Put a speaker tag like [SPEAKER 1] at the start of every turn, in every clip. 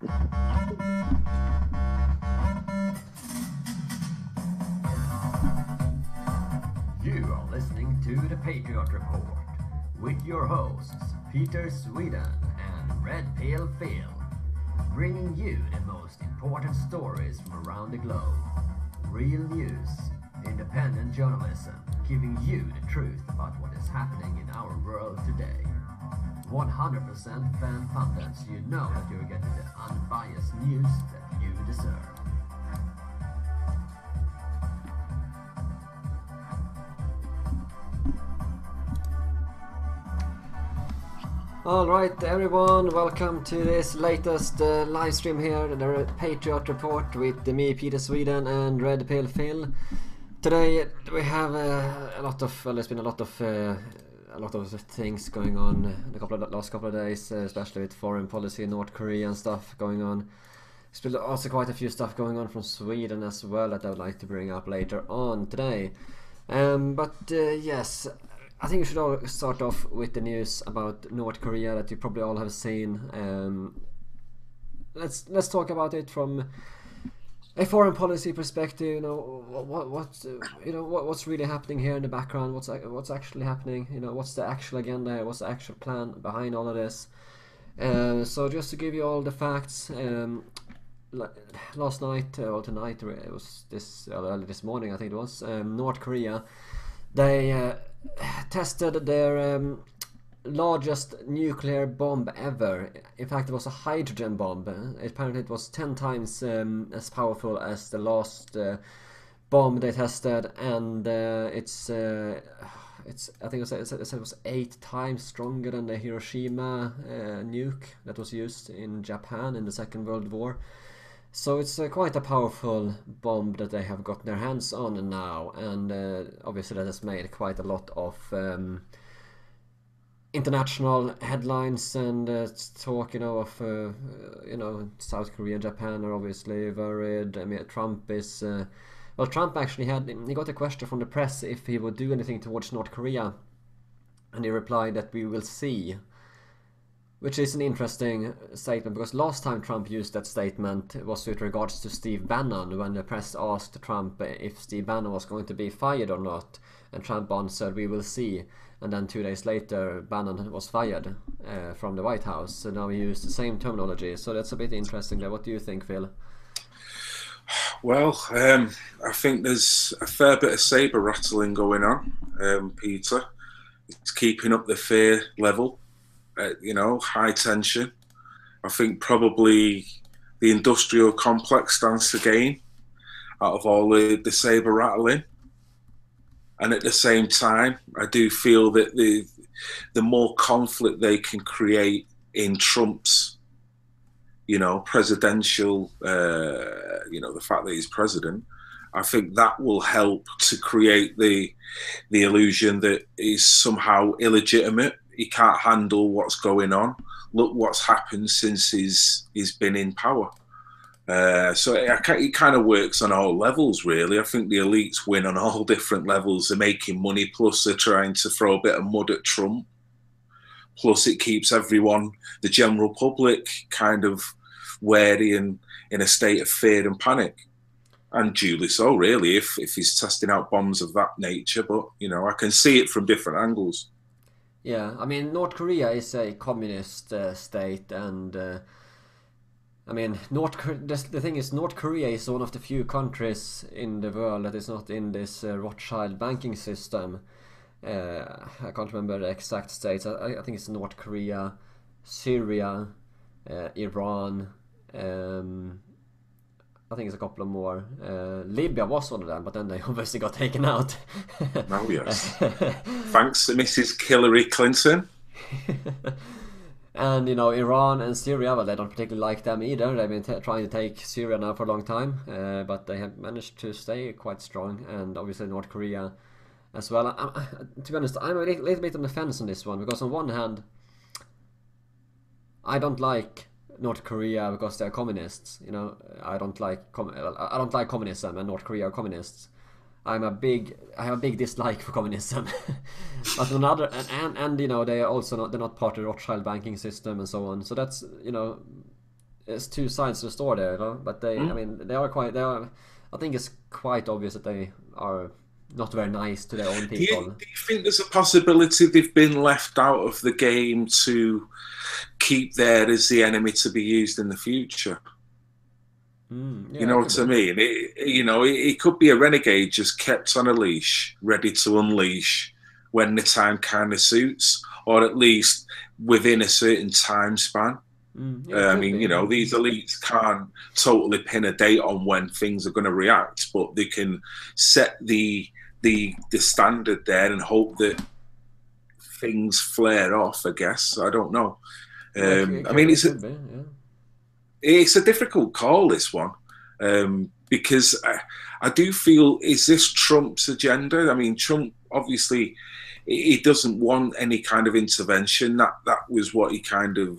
[SPEAKER 1] You are listening to the Patriot Report with your hosts PeterSweden and Red Pale Phil, bringing you the most important stories from around the globe. Real news, independent journalism, giving you the truth about what is happening in our world today. 100% fan funded, so you know that you're getting the unbiased news that you deserve.
[SPEAKER 2] Alright everyone, welcome to this latest live stream here, the Patriot Report with me, PeterSweden, and Red Pale Phil. Today we have there's been a lot of things going on the last couple of days, especially with foreign policy, North Korea and stuff going on. There's been also quite a few stuff going on from Sweden as well that I would like to bring up later on today. Yes, I think we should all start off with the news about North Korea that you probably all have seen. Let's talk about it from a foreign policy perspective. You know what's really happening here in the background. What's actually happening? You know, what's the actual agenda here? What's the actual plan behind all of this? So just to give you all the facts, last night or tonight, it was early this morning, I think it was. North Korea, they tested their largest nuclear bomb ever. In fact, it was a hydrogen bomb. Apparently it was 10 times as powerful as the last bomb they tested, and it's I think it was 8 times stronger than the Hiroshima nuke that was used in Japan in the Second World War. So it's quite a powerful bomb that they have got their hands on now, and obviously that has made quite a lot of international headlines and talk, of South Korea and Japan are obviously worried. I mean, Trump is Trump actually he got a question from the press if he would do anything towards North Korea, and he replied that we will see. Which is an interesting statement, because last time Trump used that statement was with regards to Steve Bannon, when the press asked Trump if Steve Bannon was going to be fired or not, and Trump answered, "We will see." And then 2 days later, Bannon was fired from the White House. So now he used the same terminology. So that's a bit interesting there. What do you think, Phil?
[SPEAKER 3] Well, I think there's a fair bit of saber rattling going on, Peter. It's keeping up the fear level. High tension. I think probably the industrial complex stands to gain out of all the saber rattling. And at the same time, I do feel that the more conflict they can create in Trump's, presidential, the fact that he's president, I think that will help to create the illusion that he's somehow illegitimate. He can't handle what's going on. Look what's happened since he's been in power. So it kind of works on all levels, really. I think the elites win on all different levels. They're making money, plus they're trying to throw a bit of mud at Trump. Plus it keeps everyone, the general public, kind of wary and in a state of fear and panic. And duly so, really, if he's testing out bombs of that nature. But, I can see it from different angles.
[SPEAKER 2] Yeah, I mean, North Korea is a communist state, and the thing is, North Korea is one of the few countries in the world that is not in this Rothschild banking system. I can't remember the exact states. I think it's North Korea, Syria, Iran. I think it's a couple of more. Libya was one of them, but then they obviously got taken out.
[SPEAKER 3] Oh, yes. Thanks to Mrs. Hillary Clinton.
[SPEAKER 2] And, Iran and Syria, well, they don't particularly like them either. They've been trying to take Syria now for a long time, but they have managed to stay quite strong, and obviously North Korea as well. To be honest, I'm a little bit on the fence on this one, because on one hand, I don't like North Korea because they're communists. I don't like communism, and North Korea are communists. I have a big dislike for communism. But on other and they are also they're not part of the Rothschild banking system and so on. So that's it's two sides to the story there, you know? But they, I mean, I think it's quite obvious that they are not very nice to their own people.
[SPEAKER 3] Do you think there's a possibility they've been left out of the game to keep there as the enemy to be used in the future?
[SPEAKER 2] Yeah,
[SPEAKER 3] you know what I mean? It could be a renegade just kept on a leash, ready to unleash when the time kind of suits, or at least within a certain time span. I mean, these elites can't totally pin a date on when things are going to react, but they can set the standard there and hope that things flare off, I guess. I don't know. I mean, it's a difficult call, this one, because I do feel, is this Trump's agenda? I mean, Trump, obviously, he doesn't want any kind of intervention. That was what he kind of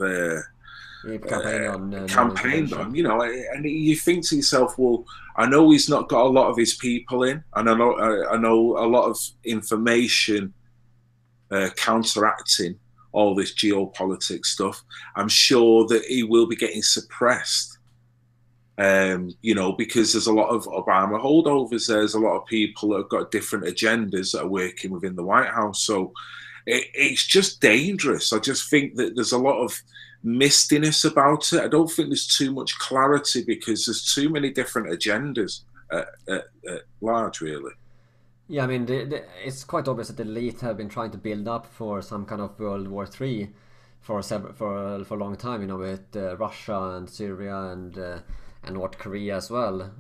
[SPEAKER 3] campaigned on, and you think to yourself, well, I know he's not got a lot of his people in, and I know a lot of information counteracting all this geopolitics stuff. I'm sure that he will be getting suppressed, because there's a lot of Obama holdovers. There's a lot of people that have got different agendas that are working within the White House. So it's just dangerous. I just think that there's a lot of mistiness about it. I don't think there's too much clarity because there's too many different agendas at large, really.
[SPEAKER 2] Yeah, I mean, it's quite obvious that the elite have been trying to build up for some kind of World War III for a long time, with Russia and Syria and North Korea as well.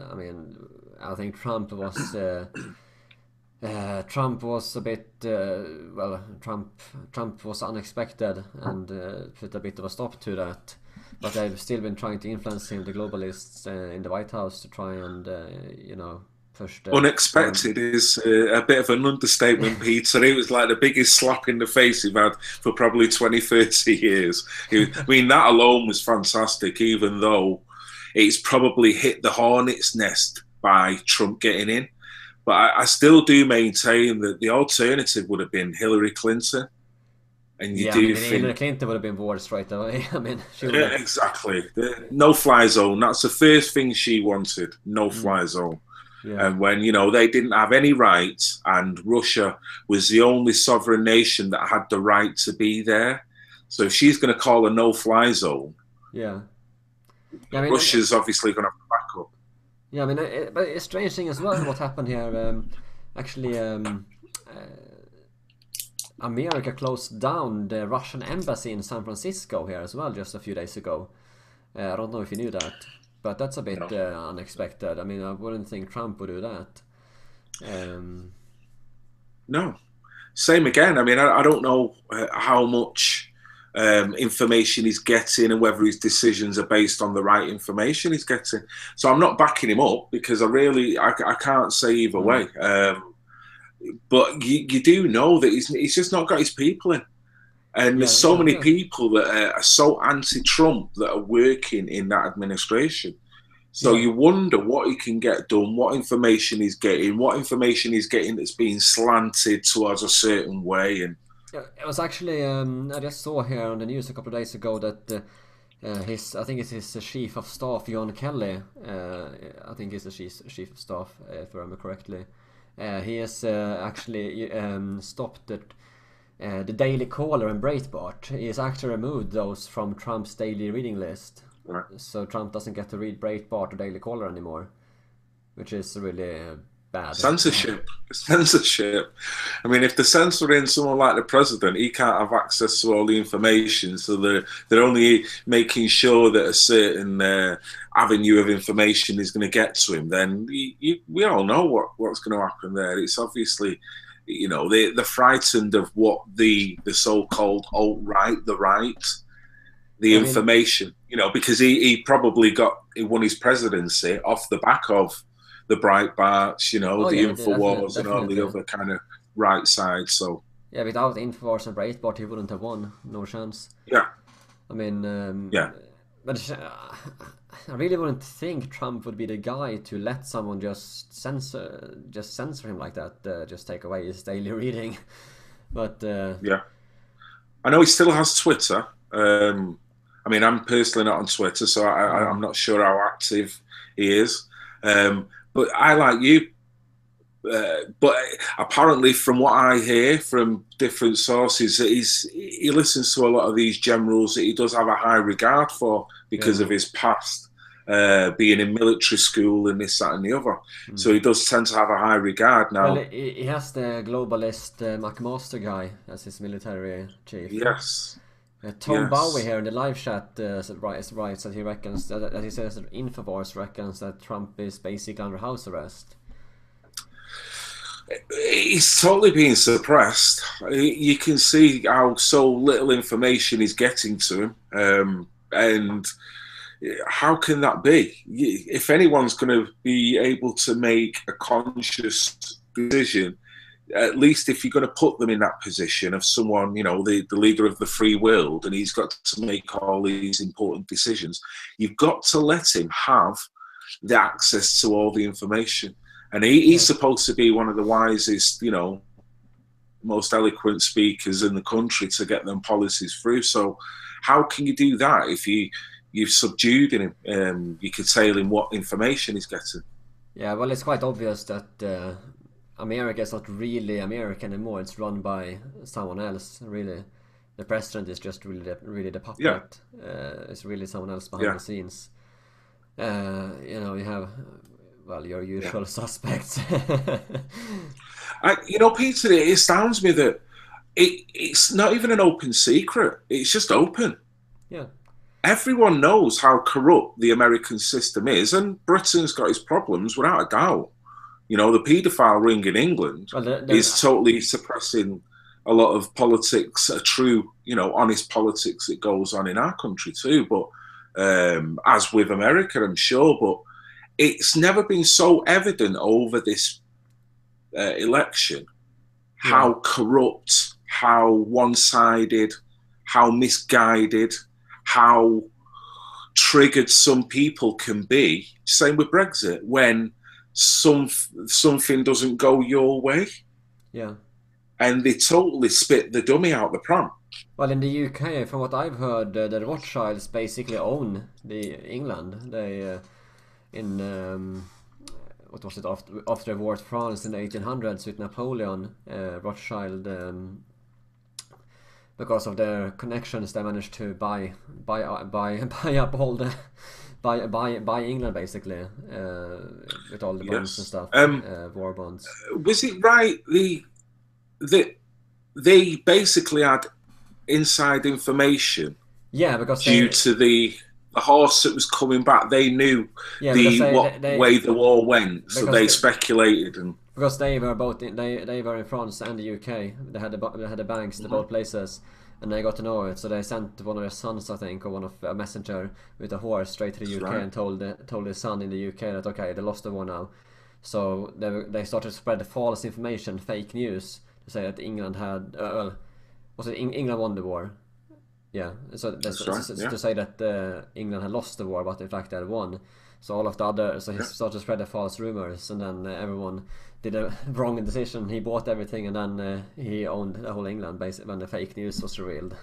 [SPEAKER 2] I mean, I think Trump was a bit Trump was unexpected and put a bit of a stop to that. But they've still been trying to influence him, the globalists in the White House, to try and push the
[SPEAKER 3] unexpected is a bit of an understatement, Peter. It was like the biggest slap in the face he've had for probably 20-30 years. I mean, that alone was fantastic, even though it's probably hit the hornet's nest by Trump getting in. But I still do maintain that the alternative would have been Hillary Clinton. And
[SPEAKER 2] Hillary Clinton would have been bored straight away. I mean,
[SPEAKER 3] exactly. The no-fly zone. That's the first thing she wanted. No-fly zone. Yeah. And when, they didn't have any rights, and Russia was the only sovereign nation that had the right to be there. So if she's going to call a no-fly zone, Russia's obviously going to have to back up.
[SPEAKER 2] Yeah, I mean, but it's a strange thing as well what happened here. America closed down the Russian embassy in San Francisco here as well just a few days ago. I don't know if you knew that. But that's a bit unexpected. I mean, I wouldn't think Trump would do that.
[SPEAKER 3] No. Same again. I mean, I don't know how much information he's getting and whether his decisions are based on the right information he's getting. So I'm not backing him up because I can't say either way. But you do know that he's just not got his people in. And there's so many people that are so anti-Trump that are working in that administration. So you wonder what he can get done, what information he's getting that's being slanted towards a certain way. And
[SPEAKER 2] it was actually, I just saw here on the news a couple of days ago that I think it's his chief of staff, John Kelly. I think he's the chief of staff, if I remember correctly. He has actually stopped the Daily Caller and Breitbart. He has actually removed those from Trump's daily reading list.
[SPEAKER 3] Right.
[SPEAKER 2] So Trump doesn't get to read Breitbart or Daily Caller anymore, which is really bad.
[SPEAKER 3] Censorship. I mean, if they're censoring someone like the president, he can't have access to all the information. So they're only making sure that a certain avenue of information is going to get to him. Then we all know what's going to happen there. It's obviously, they're frightened of what the so-called alt-right, the right, the information, because he probably won his presidency off the back of the Breitbarts, the Infowars and all the other kind of right side. So
[SPEAKER 2] without Infowars and Breitbart, he wouldn't have won. No chance.
[SPEAKER 3] Yeah.
[SPEAKER 2] I mean, but I really wouldn't think Trump would be the guy to let someone just censor him like that, just take away his daily reading. But
[SPEAKER 3] I know he still has Twitter. I mean, I'm personally not on Twitter, so I'm not sure how active he is. But I, like you, but apparently from what I hear from different sources, he listens to a lot of these generals that he does have a high regard for because of his past, being in military school and this, that and the other. So he does tend to have a high regard now.
[SPEAKER 2] Well, he has the globalist McMaster guy as his military chief.
[SPEAKER 3] Yes.
[SPEAKER 2] Tom Bowie here in the live chat writes that he reckons that he says that Infowars reckons that Trump is basically under house arrest.
[SPEAKER 3] He's totally being suppressed. You can see how so little information is getting to him, and how can that be? If anyone's going to be able to make a conscious decision, at least if you're going to put them in that position of someone, you know, the leader of the free world, and he's got to make all these important decisions, you've got to let him have the access to all the information. And he's supposed to be one of the wisest, you know, most eloquent speakers in the country to get them policies through. So how can you do that if you've subdued him, you curtail him what information he's getting?
[SPEAKER 2] Yeah, well, it's quite obvious that America is not really America anymore. It's run by someone else, really. The president is just really the puppet. Yeah. It's really someone else behind the scenes. You know, you have... well, your usual suspects.
[SPEAKER 3] You know, Peter, it astounds me that it's not even an open secret. It's just open.
[SPEAKER 2] Yeah.
[SPEAKER 3] Everyone knows how corrupt the American system is, and Britain's got its problems without a doubt. You know, the paedophile ring in England is totally suppressing a lot of politics, a true, you know, honest politics that goes on in our country too. But as with America, I'm sure, but it's never been so evident over this election how corrupt, how one-sided, how misguided, how triggered some people can be. Same with Brexit, when something doesn't go your way. Yeah. And they totally spit the dummy out the pram.
[SPEAKER 2] Well, in the UK, from what I've heard, the Rothschilds basically own England. They... what was it, after the war with France in the 1800s with Napoleon, Rothschild, because of their connections, they managed to buy up all the buy England basically, with all the bonds and stuff, war bonds.
[SPEAKER 3] Was it right that they basically had inside information?
[SPEAKER 2] Yeah, because
[SPEAKER 3] due to the horse that was coming back, they knew way the war went, so they speculated. And
[SPEAKER 2] because they were both they were in France and the UK, they had the banks in both places, and they got to know it, so they sent one of their sons, I think, or one of a messenger with a horse straight to the UK, and told his son in the UK that okay, they lost the war now. So they started to spread the false information, fake news, to say that England had was it England won the war. Yeah, so to say that England had lost the war, but in fact they had won. So all of the other, so he started to spread the false rumors, and then everyone did a wrong decision. He bought everything, and then he owned the whole England basically when the fake news was revealed.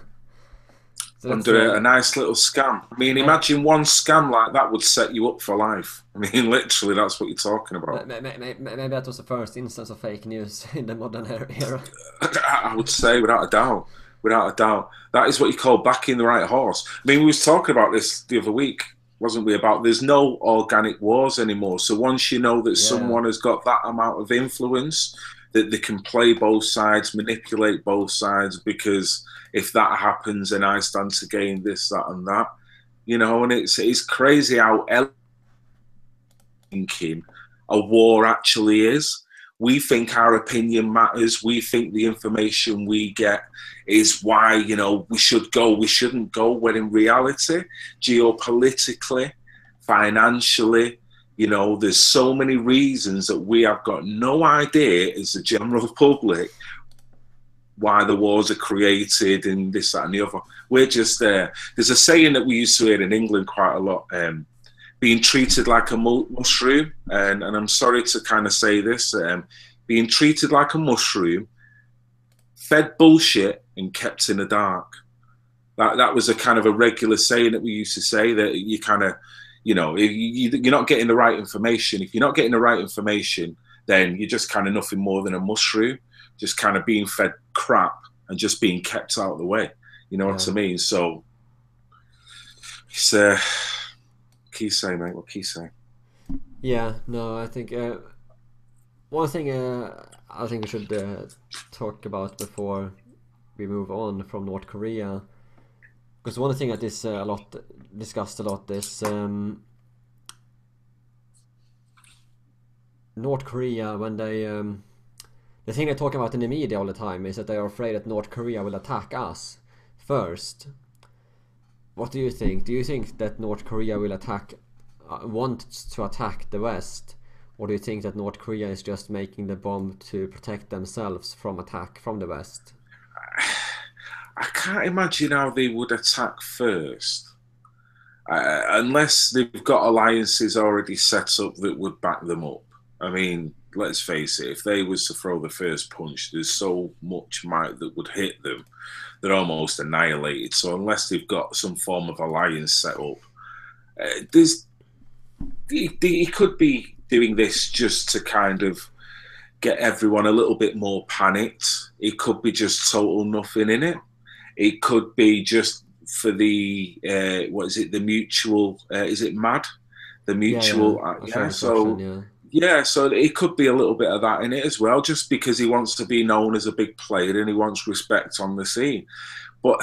[SPEAKER 3] So under a nice little scam. I mean, imagine one scam like that would set you up for life. I mean, literally, that's what you're talking about.
[SPEAKER 2] Maybe that was the first instance of fake news in the modern era.
[SPEAKER 3] I would say, without a doubt. Without a doubt. That is what you call backing the right horse. I mean, we was talking about this the other week, wasn't we, about there's no organic wars anymore. So once you know that someone has got that amount of influence, that they can play both sides, manipulate both sides, because if that happens, then I stand to gain this, that, and that. You know, and it's crazy how thinking a war actually is. We think our opinion matters. We think the information we get is why, you know, we should go, we shouldn't go, when in reality, geopolitically, financially, you know, there's so many reasons that we have got no idea as the general public why the wars are created and this, that, and the other. We're just there. There's a saying that we used to hear in England quite a lot, being treated like a mushroom, and I'm sorry to kind of say this, being treated like a mushroom, fed bullshit and kept in the dark. That was a kind of a regular saying that we used to say, that you kind of, you know, you're not getting the right information. If you're not getting the right information, then you're just kind of nothing more than a mushroom, just kind of being fed crap and just being kept out of the way. You know what I mean? So it's key say, mate. What key say?
[SPEAKER 2] Yeah, no, I think one thing I think we should talk about before we move on from North Korea, because one thing that is discussed a lot is North Korea, when they the thing they're talking about in the media all the time is that they are afraid that North Korea will attack us first. What do you think? Do you think that North Korea will want to attack the West, or do you think that North Korea is just making the bomb to protect themselves from attack from the West?
[SPEAKER 3] I can't imagine how they would attack first, unless they've got alliances already set up that would back them up. I mean, let's face it, if they was to throw the first punch, there's so much might that would hit them, they're almost annihilated. So unless they've got some form of alliance set up, he could be doing this just to kind of get everyone a little bit more panicked. It could be just total nothing in it. It could be just for the what is it? The mutual is it MAD? The mutual So it could be a little bit of that in it as well, just because he wants to be known as a big player and he wants respect on the scene. But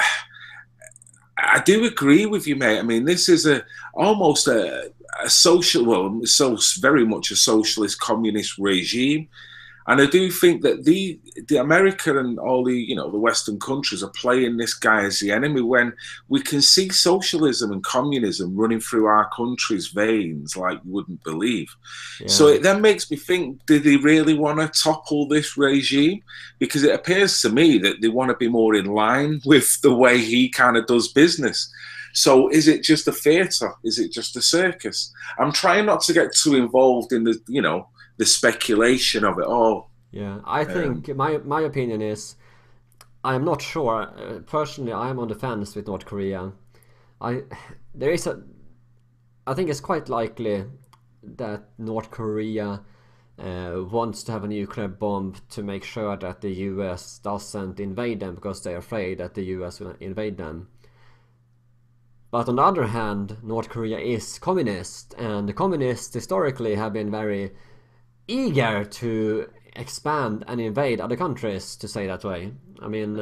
[SPEAKER 3] I do agree with you, mate. I mean, this is almost a social, well, so very much a socialist communist regime. And I do think that the America and all the Western countries are playing this guy as the enemy, when we can see socialism and communism running through our country's veins like you wouldn't believe. Yeah. So it then makes me think, do they really want to topple this regime? Because it appears to me that they want to be more in line with the way he kind of does business. So is it just a theatre? Is it just a circus? I'm trying not to get too involved in the speculation of it all.
[SPEAKER 2] Yeah, I think my opinion is, I'm not sure. Personally, I'm on the fence with North Korea. I think it's quite likely that North Korea wants to have a nuclear bomb to make sure that the US doesn't invade them, because they're afraid that the US will invade them. But on the other hand, North Korea is communist, and the communists historically have been very eager to expand and invade other countries, to say that way. I mean,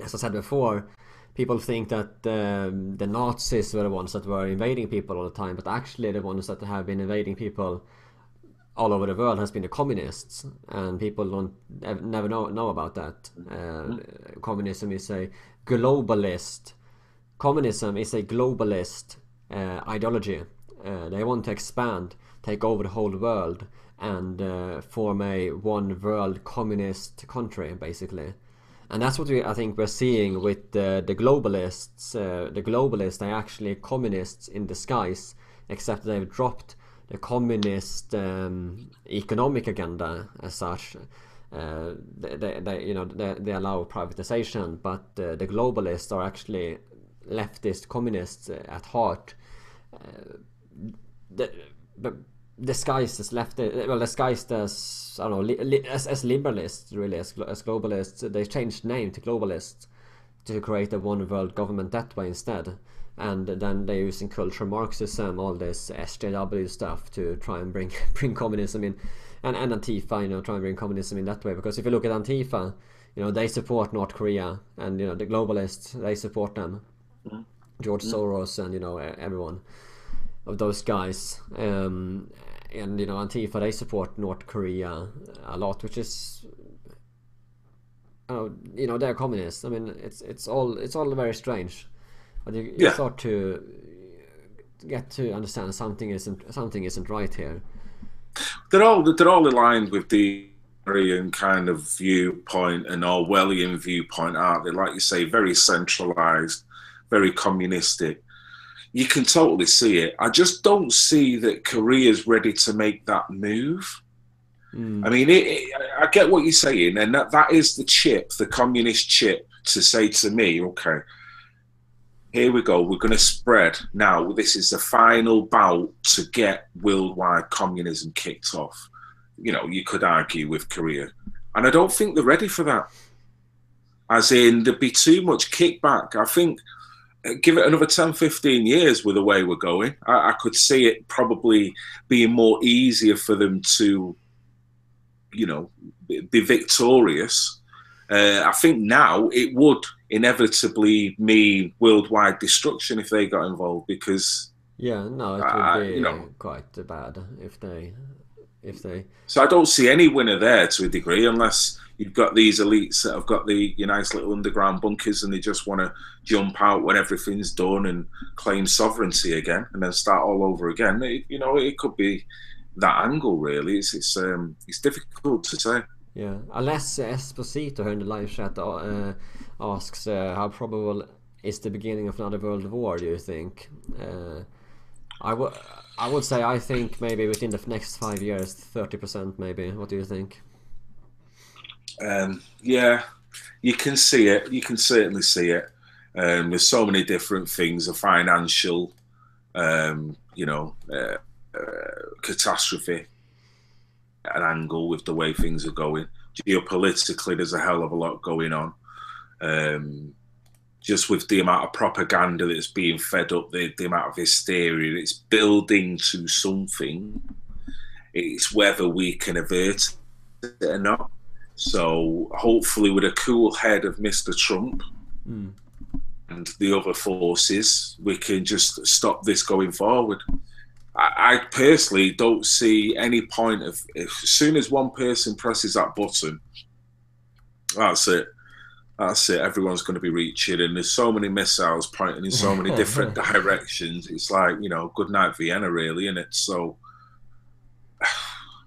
[SPEAKER 2] as I said before, people think that the Nazis were the ones that were invading people all the time, but actually the ones that have been invading people all over the world has been the communists, and people never know about that. Communism is a globalist ideology. They want to expand, take over the whole world, and form a one world communist country, basically. And that's what I think we're seeing with the globalists. The globalists are actually communists in disguise, except they've dropped the communist economic agenda as such. They allow privatization, but the globalists are actually leftist communists at heart. Disguised as disguised as, I don't know, as liberalists, really, as globalists. They changed name to globalists to create a one world government that way instead. And then they're using cultural Marxism, all this SJW stuff, to try and bring communism in, and Antifa, try and bring communism in that way. Because if you look at Antifa, they support North Korea, and the globalists, they support them. George Soros and everyone of those guys, and Antifa, they support North Korea a lot, which is they're communists. I mean, it's all very strange, but you start to get to understand something isn't right here.
[SPEAKER 3] They're all aligned with the Korean kind of viewpoint and Orwellian viewpoint, aren't they? Like you say, very centralized, very communistic. You can totally see it. I just don't see that Korea's ready to make that move. I mean, I get what you're saying, and that is the chip, the communist chip, to say to me, okay, here we go. We're going to spread now. This is the final bout to get worldwide communism kicked off. You know, you could argue with Korea, and I don't think they're ready for that. As in, there'd be too much kickback. I think give it another 10, 15 years with the way we're going. I could see it probably being more easier for them to, you know, be victorious. I think now it would inevitably mean worldwide destruction if they got involved, because
[SPEAKER 2] Yeah, no, it would be
[SPEAKER 3] you know.
[SPEAKER 2] quite bad if they
[SPEAKER 3] So I don't see any winner there to a degree, unless you've got these elites that have got the nice little underground bunkers and they just want to jump out when everything's done and claim sovereignty again and then start all over again. You know, it could be that angle, really. It's difficult to say.
[SPEAKER 2] Yeah, unless Esposito here in the live chat asks how probable is the beginning of another world war, do you think? I would say I think maybe within the next 5 years, 30% maybe. What do you think?
[SPEAKER 3] Yeah, you can see it. You can certainly see it. There's so many different things, a financial, you know, catastrophe, an angle with the way things are going. Geopolitically, there's a hell of a lot going on. Just with the amount of propaganda that's being fed up, the amount of hysteria, it's building to something. It's whether we can avert it or not. So hopefully with a cool head of Mr. Trump and the other forces, we can just stop this going forward. I personally don't see any point of, as soon as one person presses that button, that's it. That's it. Everyone's going to be reaching, and there's so many missiles pointing in so many different directions. It's like, you know, good night Vienna, really, isn't it? So,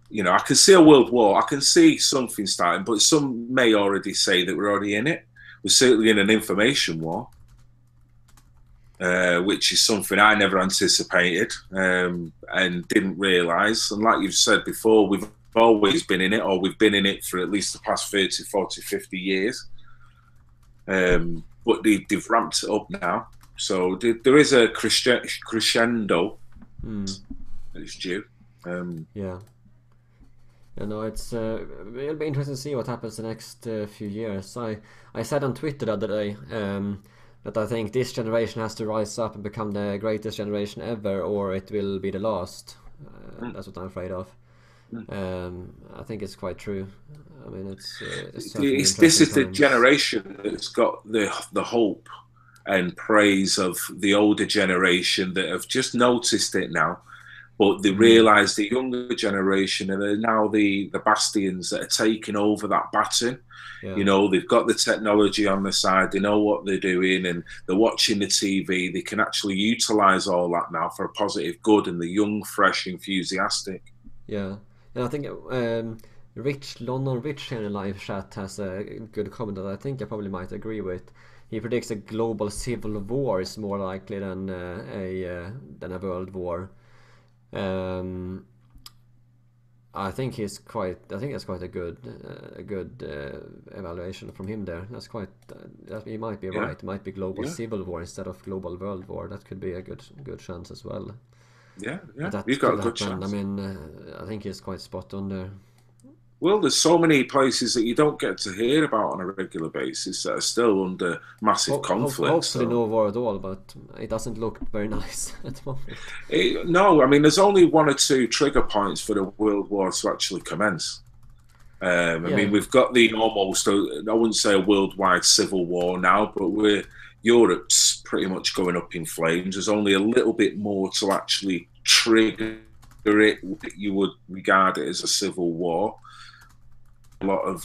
[SPEAKER 3] you know, I can see a world war. I can see something starting, but some may already say that we're already in it. We're certainly in an information war, which is something I never anticipated and didn't realise. And like you've said before, we've always been in it, or we've been in it for at least the past 30, 40, 50 years. But they've ramped it up now. So there is a crescendo that is due.
[SPEAKER 2] Yeah. You know, it'll be interesting to see what happens the next few years. I said on Twitter the other day that I think this generation has to rise up and become the greatest generation ever, or it will be the last. That's what I'm afraid of. I think it's quite true. I mean, it's
[SPEAKER 3] this is the generation that's got the hope and praise of the older generation that have just noticed it now, but they realise the younger generation and they're now the bastions that are taking over that baton. Yeah. You know, they've got the technology on the side, they know what they're doing, and they're watching the TV. They can actually utilise all that now for a positive good, and the young, fresh, enthusiastic.
[SPEAKER 2] Yeah, and I think London Rich here in the live chat has a good comment that I think I probably might agree with. He predicts a global civil war is more likely than a world war. I think that's quite a good evaluation from him there. That's quite. He might be right. It might be global civil war instead of global world war. That could be a good chance as well.
[SPEAKER 3] Yeah. He's got a good chance.
[SPEAKER 2] I mean, I think he's quite spot on there.
[SPEAKER 3] Well, there's so many places that you don't get to hear about on a regular basis that are still under massive conflict.
[SPEAKER 2] Hopefully no war at all, but it doesn't look very nice at the moment.
[SPEAKER 3] No, I mean, there's only one or two trigger points for the world war to actually commence. I mean, we've got the almost, I wouldn't say a worldwide civil war now, but Europe's pretty much going up in flames. There's only a little bit more to actually trigger it. You would regard it as a civil war. A lot of,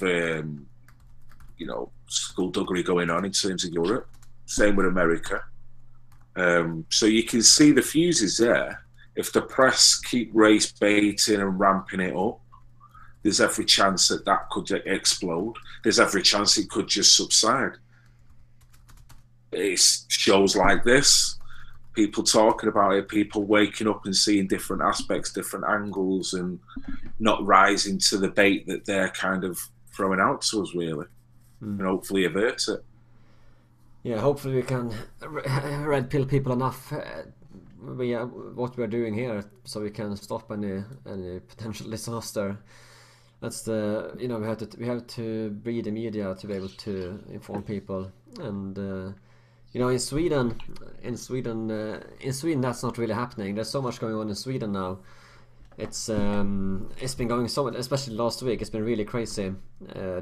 [SPEAKER 3] skullduggery going on in terms of Europe. Same with America. So you can see the fuses there. If the press keep race baiting and ramping it up, there's every chance that could explode. There's every chance it could just subside. It's shows like this, people talking about it, people waking up and seeing different aspects, different angles, and not rising to the bait that they're kind of throwing out to us, really, and hopefully avert it.
[SPEAKER 2] Yeah, hopefully we can red pill people enough what we are doing here, so we can stop any potential disaster. That's the we have to breed the media to be able to inform people. And in Sweden that's not really happening. There's so much going on in Sweden now. It's been going so, especially last week. It's been really crazy.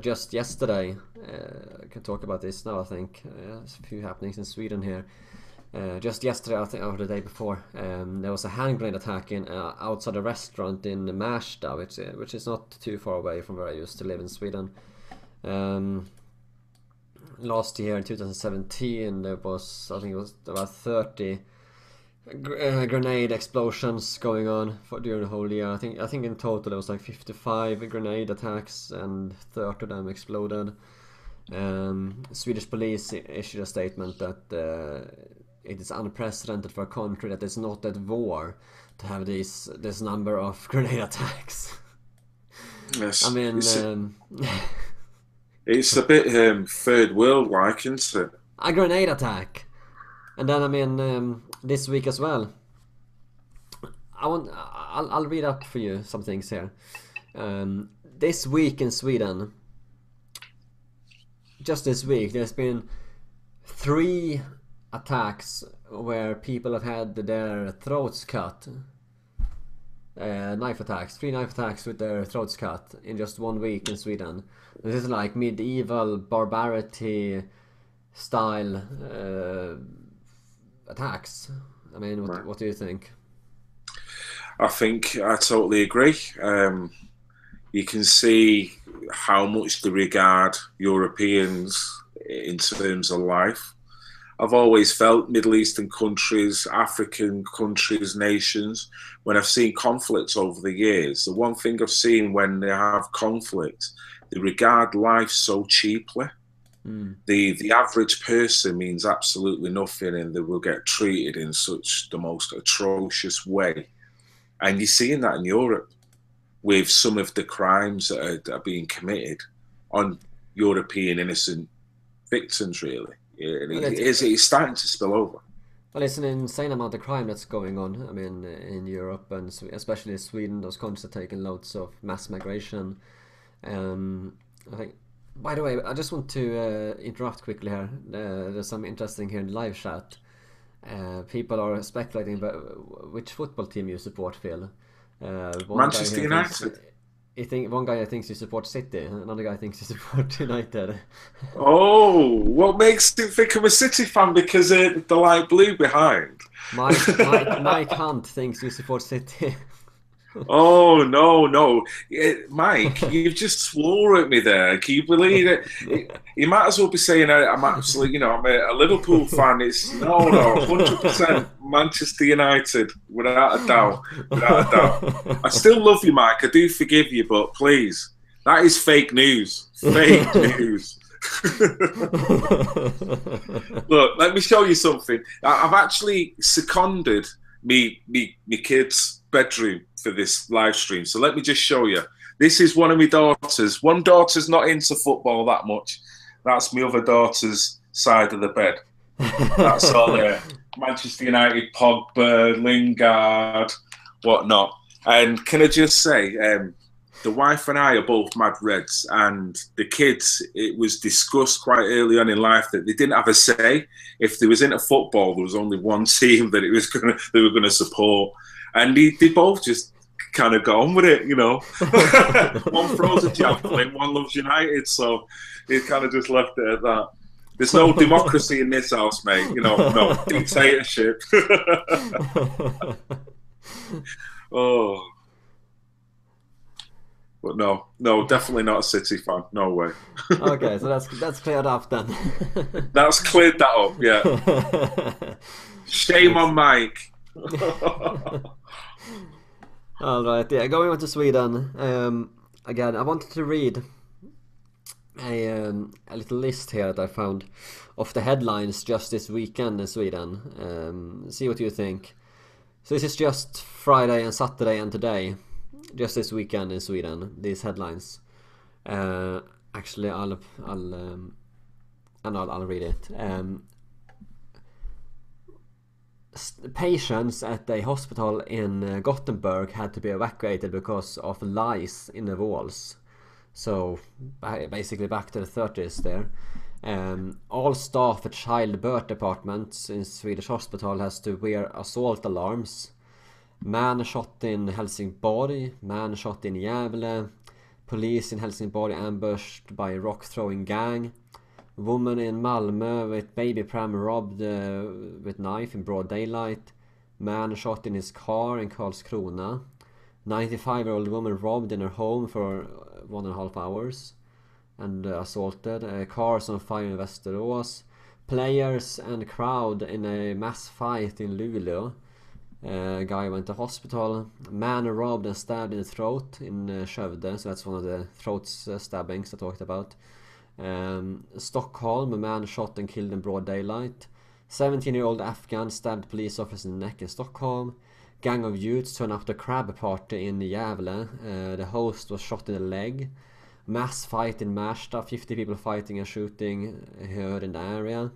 [SPEAKER 2] Just yesterday, I can talk about this now. I think there's a few happenings in Sweden here. Just yesterday, I think, or the day before, there was a hand grenade attack in outside a restaurant in Märsta, which is not too far away from where I used to live in Sweden. Last year in 2017, there was, I think it was about 30 grenade explosions going on during the whole year. I think in total there was like 55 grenade attacks and 30 of them exploded. Swedish police issued a statement that it is unprecedented for a country that is not at war to have this number of grenade attacks.
[SPEAKER 3] Yes,
[SPEAKER 2] I mean,
[SPEAKER 3] it's a bit third world like, isn't it?
[SPEAKER 2] A grenade attack. And then, I mean, this week as well, I'll read up for you some things here. This week in Sweden, just this week, there's been 3 attacks where people have had their throats cut. Knife attacks, 3 knife attacks with their throats cut in just 1 week in Sweden. This is like medieval barbarity style attacks. I mean, what do you think?
[SPEAKER 3] I think I totally agree. You can see how much they regard Europeans in terms of life. I've always felt Middle Eastern countries, African countries, nations, when I've seen conflicts over the years, the one thing I've seen when they have conflict, they regard life so cheaply. The average person means absolutely nothing, and they will get treated in such the most atrocious way. And you're seeing that in Europe with some of the crimes that are being committed on European innocent victims, really. It's starting to spill over.
[SPEAKER 2] Well, it's an insane amount of crime that's going on. I mean, in Europe, and especially in Sweden, those countries are taking loads of mass migration. I think. By the way, I just want to interrupt quickly here. There's some interesting here in the live chat. People are speculating about which football team you support, Phil.
[SPEAKER 3] Manchester United.
[SPEAKER 2] One guy thinks you support City, another guy thinks you support United.
[SPEAKER 3] Oh, what makes him think I'm a City fan? Because the light blue behind.
[SPEAKER 2] Mike Hunt thinks you support City.
[SPEAKER 3] Oh, no. Mike, you've just swore at me there. Can you believe it? You might as well be saying I'm absolutely, I'm a Liverpool fan. It's no, 100% Manchester United, without a doubt. I still love you, Mike. I do forgive you, but please, that is fake news. Fake news. Look, let me show you something. I've actually seconded me kids' bedroom for this live stream, so let me just show you. This is one of my daughters. One daughter's not into football that much. That's my other daughter's side of the bed. That's all there. Manchester United, Pogba, Lingard, whatnot. And can I just say, the wife and I are both mad Reds, and the kids, it was discussed quite early on in life that they didn't have a say. If they was into football, there was only one team that they were gonna support. And they both just kind of go on with it, One throws a javelin, one loves United, so he kind of just left it at that. There's no democracy in this house, mate. No dictatorship. Oh, but no, definitely not a City fan. No way.
[SPEAKER 2] Okay, so that's cleared up then.
[SPEAKER 3] That's cleared that up. Yeah. Shame on Mike.
[SPEAKER 2] Alright, yeah, going on to Sweden. Again, I wanted to read a little list here that I found of the headlines just this weekend in Sweden. See what you think. So this is just Friday and Saturday and today, just this weekend in Sweden. These headlines. Actually, I'll and I'll read it. Patients at a hospital in Gothenburg had to be evacuated because of lice in the walls. So basically back to the 30s there. All staff at childbirth departments in Swedish hospital has to wear assault alarms. Man shot in Helsingborg, man shot in Gävle, police in Helsingborg ambushed by a rock throwing gang, woman in Malmö with baby pram robbed with knife in broad daylight, man shot in his car in Karlskrona, 95-year-old woman robbed in her home for 1.5 hours and assaulted, cars on fire in Västerås, players and crowd in a mass fight in Luleå, guy went to hospital, man robbed and stabbed in the throat in Skövde, so that's one of the throat stabbings I talked about. Stockholm, a man shot and killed in broad daylight. 17-year-old Afghan stabbed police officer in the neck in Stockholm. Gang of youths turned up the crab party in Gävle. The host was shot in the leg. Mass fight in Märsta, 50 people fighting and shooting heard in the area.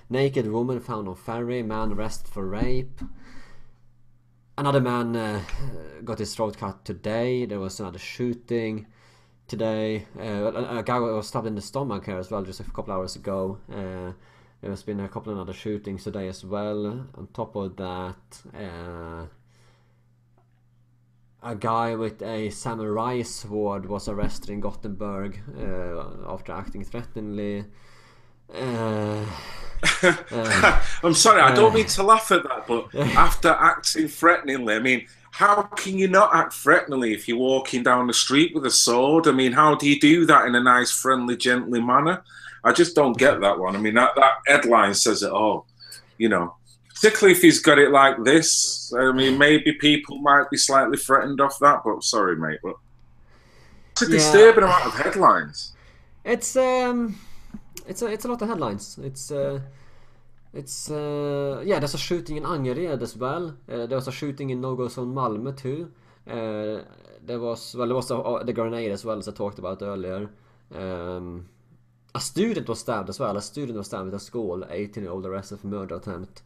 [SPEAKER 2] Naked woman found on ferry, man arrested for rape. Another man got his throat cut today. There was another shooting today. A guy was stabbed in the stomach here as well just a couple hours ago. There's been a couple of other shootings today as well. On top of that, a guy with a samurai sword was arrested in Gothenburg after acting threateningly.
[SPEAKER 3] I'm sorry, I don't mean to laugh at that, but after acting threateningly, I mean, how can you not act threateningly if you're walking down the street with a sword? I mean, how do you do that in a nice, friendly, gently manner? I just don't get that one. I mean, that headline says it all, you know. Particularly if he's got it like this. I mean, maybe people might be slightly threatened off that, but sorry, mate. But it's a disturbing amount of headlines.
[SPEAKER 2] It's a lot of headlines. There's a shooting in Angered as well. There was a shooting in no-go zone Malmö too. There was the grenade as well, as I talked about earlier. A student was stabbed as well. A student was stabbed at a school. 18-year-old arrested for murder attempt.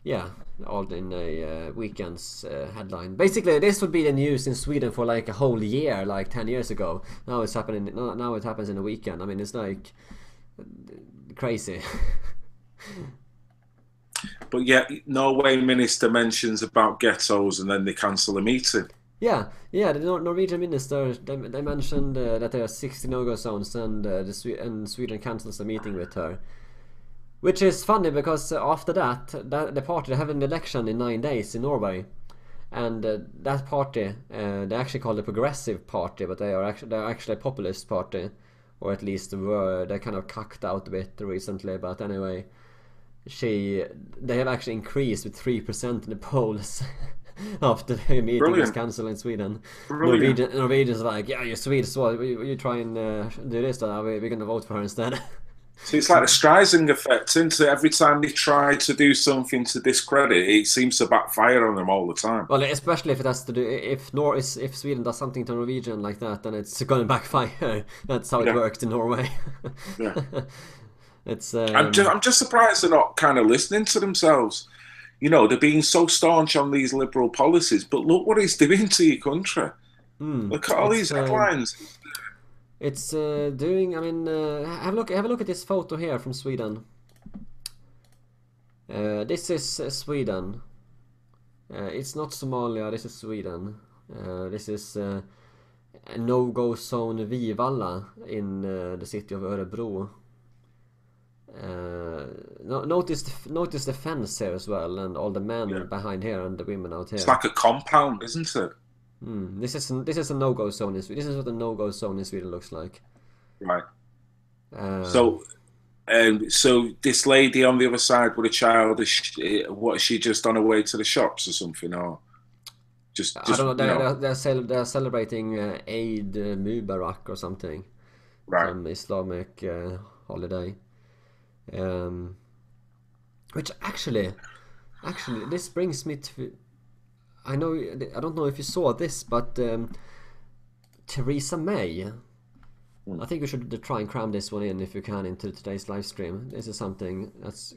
[SPEAKER 2] Yeah, all in a weekend's headline. Basically, this would be the news in Sweden for like a whole year, like 10 years ago. Now it's happening. Now it happens in a weekend. I mean, it's like crazy.
[SPEAKER 3] But yet, Norway minister mentions about ghettos, and then they cancel a meeting.
[SPEAKER 2] Yeah. The Norwegian minister they mentioned that there are 60 no-go zones, and Sweden cancels a meeting with her. Which is funny because after that the party, they have an election in 9 days in Norway, and that party they actually call the Progressive Party, but they're actually a populist party, or at least they kind of cucked out a bit recently. But anyway, they have actually increased with 3% in the polls after the meeting was cancelled in Sweden. Norwegians are like, yeah, you're Swedish, so you try and do this, we're going to vote for her instead.
[SPEAKER 3] So it's like the Streisand effect, isn't it? Every time they try to do something to discredit, it seems to backfire on them all the time.
[SPEAKER 2] Well, especially if it has to do if Sweden does something to Norwegian like that, then it's going to backfire. That's how it works in Norway.
[SPEAKER 3] Yeah.
[SPEAKER 2] It's.
[SPEAKER 3] I'm just surprised they're not kind of listening to themselves. You know, they're being so staunch on these liberal policies, but look what it's doing to your country. Look at all these headlines.
[SPEAKER 2] It's doing. I mean, have a look at this photo here from Sweden. This is Sweden. It's not Somalia. This is Sweden. This is a no-go zone Vivalla in the city of Örebro. Notice the fence here as well, and all the men behind here and the women out here.
[SPEAKER 3] It's like a compound, isn't it?
[SPEAKER 2] This is a no-go zone in Sweden. This is what a no-go zone in Sweden looks like.
[SPEAKER 3] Right. So this lady on the other side with a child, is she just on her way to the shops or something, or just
[SPEAKER 2] I don't know. They're celebrating Eid Mubarak or something,
[SPEAKER 3] right?
[SPEAKER 2] Some Islamic holiday. Which actually, this brings me to. I don't know if you saw this, but Theresa May I think we should try and cram this one in if we can into today's live stream. This is something that's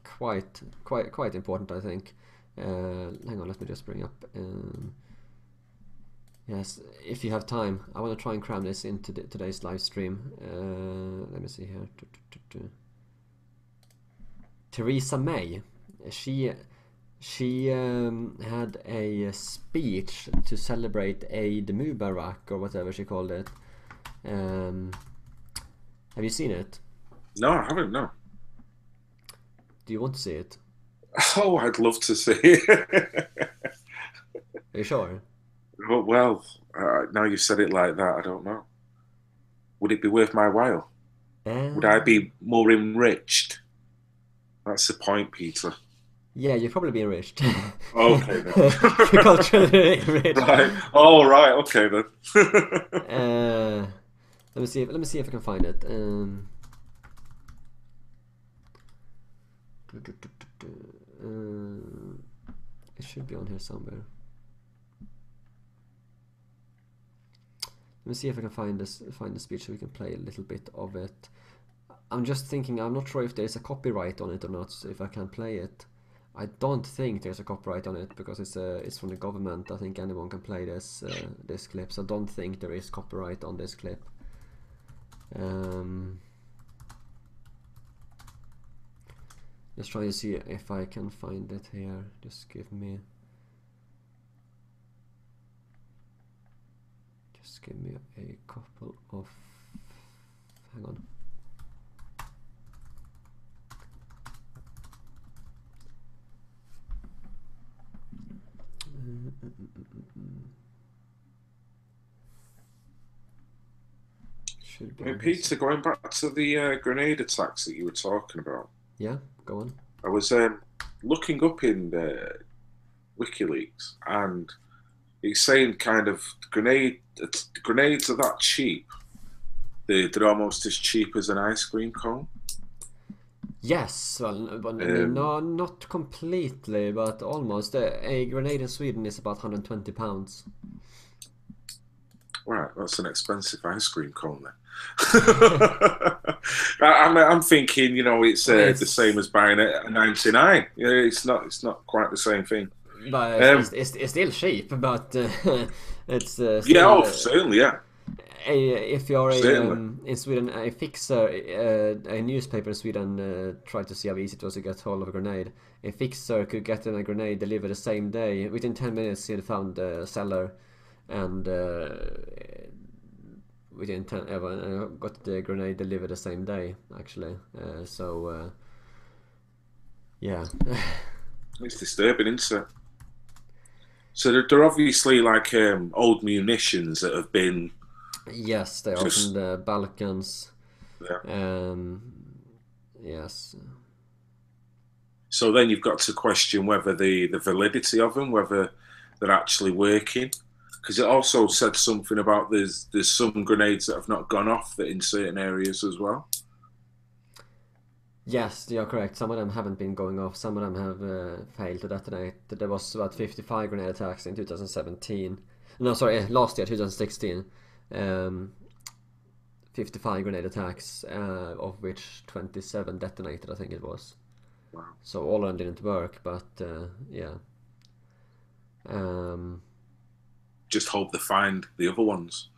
[SPEAKER 2] quite important, I think. Hang on, let me just bring up. Yes, if you have time, I want to try and cram this into today's live stream. Let me see here. Theresa May, she had a speech to celebrate Eid Mubarak or whatever she called it. Have you seen it?
[SPEAKER 3] No, I haven't. No.
[SPEAKER 2] Do you want to see it?
[SPEAKER 3] Oh, I'd love to see it.
[SPEAKER 2] Are you sure?
[SPEAKER 3] Oh, well, now you've said it like that, I don't know. Would it be worth my while? Would I be more enriched? That's the point, Peter.
[SPEAKER 2] Yeah, you've probably been enriched.
[SPEAKER 3] Okay, then.
[SPEAKER 2] You're culturally enriched.
[SPEAKER 3] Right. Oh, right. Okay, then.
[SPEAKER 2] Let me see if I can find it. It should be on here somewhere. Let me see if I can find the speech so we can play a little bit of it. I'm just thinking, I'm not sure if there's a copyright on it or not, so if I can play it. I don't think there's a copyright on it because it's from the government. I think anyone can play this clip, so I don't think there is copyright on this clip. Just trying to see if I can find it here. Just give me a couple of. Hang on.
[SPEAKER 3] Hey, Peter, going back to the grenade attacks that you were talking about.
[SPEAKER 2] Yeah, go on.
[SPEAKER 3] I was looking up in WikiLeaks, and it's saying kind of grenades are that cheap. They're almost as cheap as an ice cream cone.
[SPEAKER 2] Yes, well, but, I mean, no, not completely, but almost. A grenade in Sweden is about £120.
[SPEAKER 3] Right, that's an expensive ice cream cone then. I'm thinking, it's the same as buying a 99. It's not quite the same thing.
[SPEAKER 2] But it's still cheap, but it's still,
[SPEAKER 3] certainly, yeah.
[SPEAKER 2] If you're in Sweden, a fixer, a newspaper in Sweden tried to see how easy it was to get hold of a grenade. A fixer could get a grenade delivered the same day. Within 10 minutes, he had found a seller, and within 10, got the grenade delivered the same day, actually. Yeah.
[SPEAKER 3] It's disturbing, isn't it? So they're obviously like old munitions that have been.
[SPEAKER 2] Yes, they are from the Balkans.
[SPEAKER 3] Yeah.
[SPEAKER 2] Yes.
[SPEAKER 3] So then you've got to question whether the validity of them, whether they're actually working, because it also said something about there's some grenades that have not gone off that in certain areas as well.
[SPEAKER 2] Yes, you're correct. Some of them haven't been going off. Some of them have failed to detonate. There was about 55 grenade attacks in 2017. No, sorry, last year, 2016. 55 grenade attacks, of which 27 detonated, I think it was.
[SPEAKER 3] Wow.
[SPEAKER 2] So all of them didn't work, but yeah.
[SPEAKER 3] Just hope they find the other ones.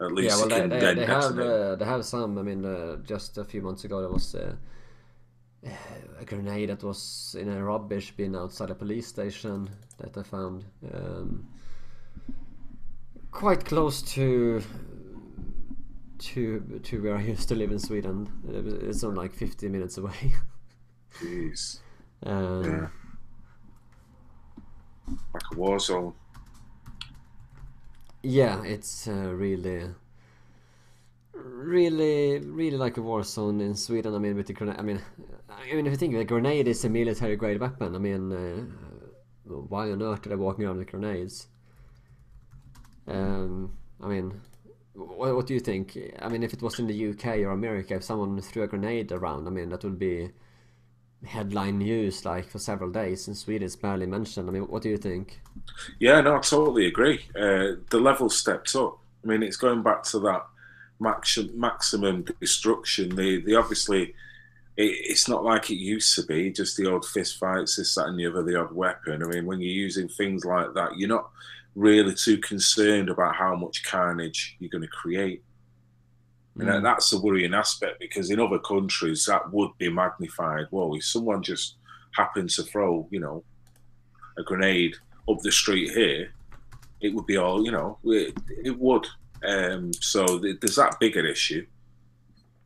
[SPEAKER 3] At least
[SPEAKER 2] yeah, well, they have some. I mean, just a few months ago there was a grenade that was in a rubbish bin outside a police station that I found. Quite close to where I used to live in Sweden. It's only like 50 minutes away.
[SPEAKER 3] Jeez. Yeah. Like a war zone.
[SPEAKER 2] Yeah, it's really like a war zone in Sweden. I mean, with the grenade. I mean, if you think a grenade is a military grade weapon, I mean, why on earth are they walking around with grenades? I mean, what do you think? I mean, if it was in the UK or America, if someone threw a grenade around, I mean, that would be headline news like for several days. In Sweden, it's barely mentioned. I mean, what do you think?
[SPEAKER 3] Yeah, no, I totally agree. The level stepped up. I mean, it's going back to that maximum destruction. They obviously, it's not like it used to be, just the odd fist fights, this, that and the other, the odd weapon. I mean, when you're using things like that, you're not really too concerned about how much carnage you're going to create. And that's a worrying aspect, because in other countries that would be magnified. Well, if someone just happened to throw, you know, a grenade up the street here, it would be all, you know, it would. So there's that bigger issue.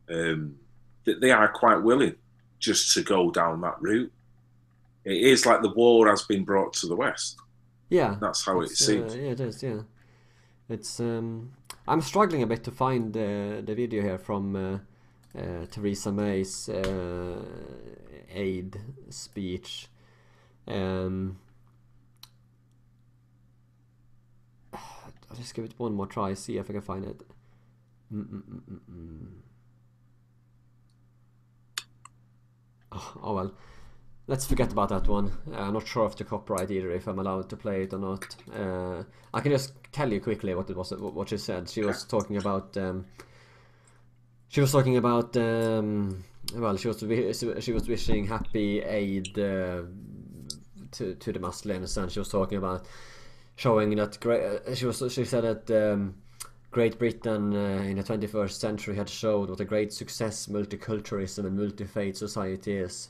[SPEAKER 3] That they are quite willing just to go down that route. It is like the war has been brought to the West.
[SPEAKER 2] Yeah,
[SPEAKER 3] that's how it seems.
[SPEAKER 2] Yeah, it is. Yeah, it's. I'm struggling a bit to find the video here from Theresa May's aid speech. I'll just give it one more try, see if I can find it. Oh well, let's forget about that one. I'm not sure of the copyright either, if I'm allowed to play it or not. I can just tell you quickly what it was, what she said. She was talking about. Well, she was wishing happy Eid to the Muslims, and she was talking about showing that she said that Great Britain in the 21st century had showed what a great success multiculturalism and multi-faith society is.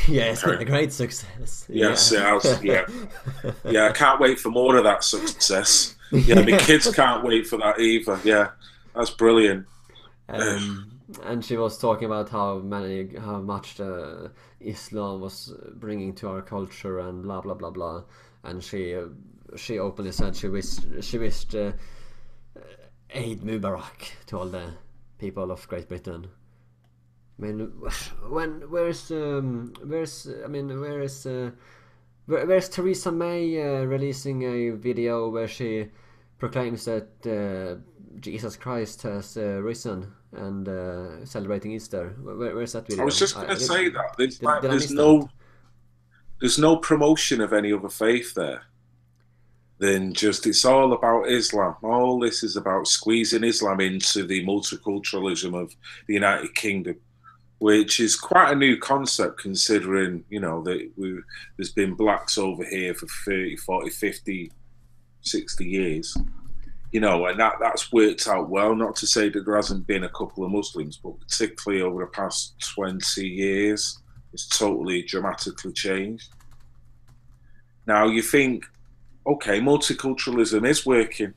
[SPEAKER 2] Yes, okay. A great success.
[SPEAKER 3] Yes, yeah. I can't wait for more of that success. Yeah, my kids can't wait for that either. Yeah, that's brilliant.
[SPEAKER 2] And she was talking about how much Islam was bringing to our culture and blah blah blah blah. And she openly said she wished Eid Mubarak to all the people of Great Britain. I mean, where is Theresa May releasing a video where she proclaims that Jesus Christ has risen and celebrating Easter? Where's that video?
[SPEAKER 3] I was just going to say that there's no promotion of any other faith there. Then just it's all about Islam. All this is about squeezing Islam into the multiculturalism of the United Kingdom, which is quite a new concept, considering, you know, that there's been blacks over here for 30, 40, 50, 60 years, you know, and that's worked out well. Not to say that there hasn't been a couple of Muslims, but particularly over the past 20 years, it's totally dramatically changed. Now you think, okay, multiculturalism is working,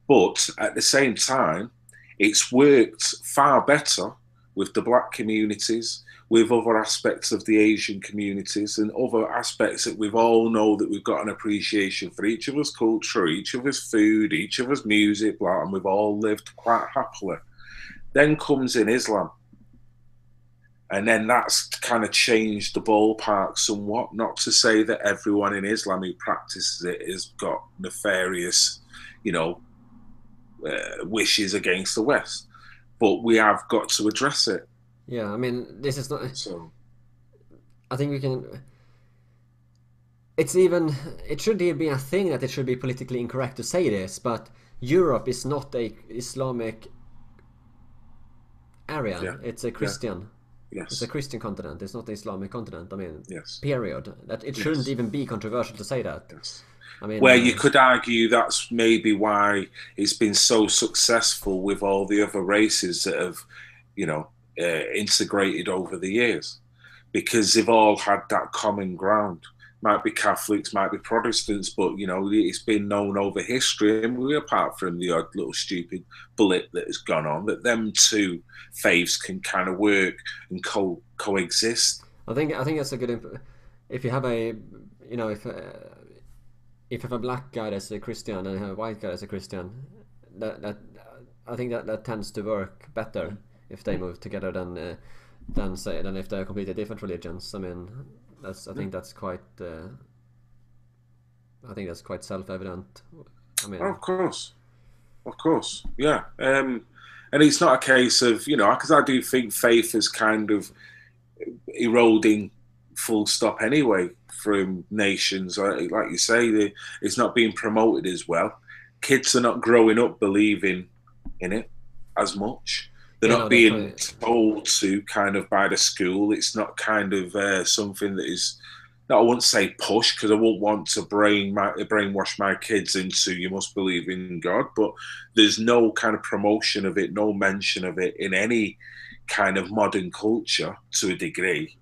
[SPEAKER 3] but at the same time, it's worked far better with the black communities, with other aspects of the Asian communities, and other aspects that we've all know that we've got an appreciation for each other's culture, each other's food, each other's music, blah, and we've all lived quite happily. Then comes in Islam. And then that's kind of changed the ballpark somewhat. Not to say that everyone in Islam who practices it has got nefarious, you know, wishes against the West. But we have got to address it.
[SPEAKER 2] Yeah, I mean, this is not...
[SPEAKER 3] So,
[SPEAKER 2] I think we can... It should be a thing that it should be politically incorrect to say this, but Europe is not a Islamic area. Yeah. It's a Christian...
[SPEAKER 3] Yeah. Yes.
[SPEAKER 2] It's a Christian continent. It's not an Islamic continent. I mean,
[SPEAKER 3] yes.
[SPEAKER 2] Period. That it shouldn't even be controversial to say that.
[SPEAKER 3] Yes.
[SPEAKER 2] I mean,
[SPEAKER 3] where you could argue that's maybe why it's been so successful with all the other races that have, you know, integrated over the years, because they've all had that common ground. Might be Catholics, might be Protestants, but, you know, it's been known over history, and apart from the odd little stupid blip that has gone on, that them two faiths can kind of work and coexist.
[SPEAKER 2] I think that's a good. If you have a, you know, if you have a black guy that's a Christian and a white guy that's a Christian, that I think that tends to work better if they move together than if they're completely different religions. I mean. I think that's quite self-evident. I mean,
[SPEAKER 3] of course, yeah. And it's not a case of, you know, because I do think faith is kind of eroding, full stop anyway, from nations. Like you say, it's not being promoted as well. kids are not growing up believing in it as much. They're
[SPEAKER 2] Yeah,
[SPEAKER 3] not
[SPEAKER 2] no,
[SPEAKER 3] being
[SPEAKER 2] definitely.
[SPEAKER 3] told to kind of by the school. It's not kind of something that is, no, I wouldn't say push, because I wouldn't want to brainwash my kids into you must believe in God, but there's no kind of promotion of it, no mention of it in any kind of modern culture to a degree.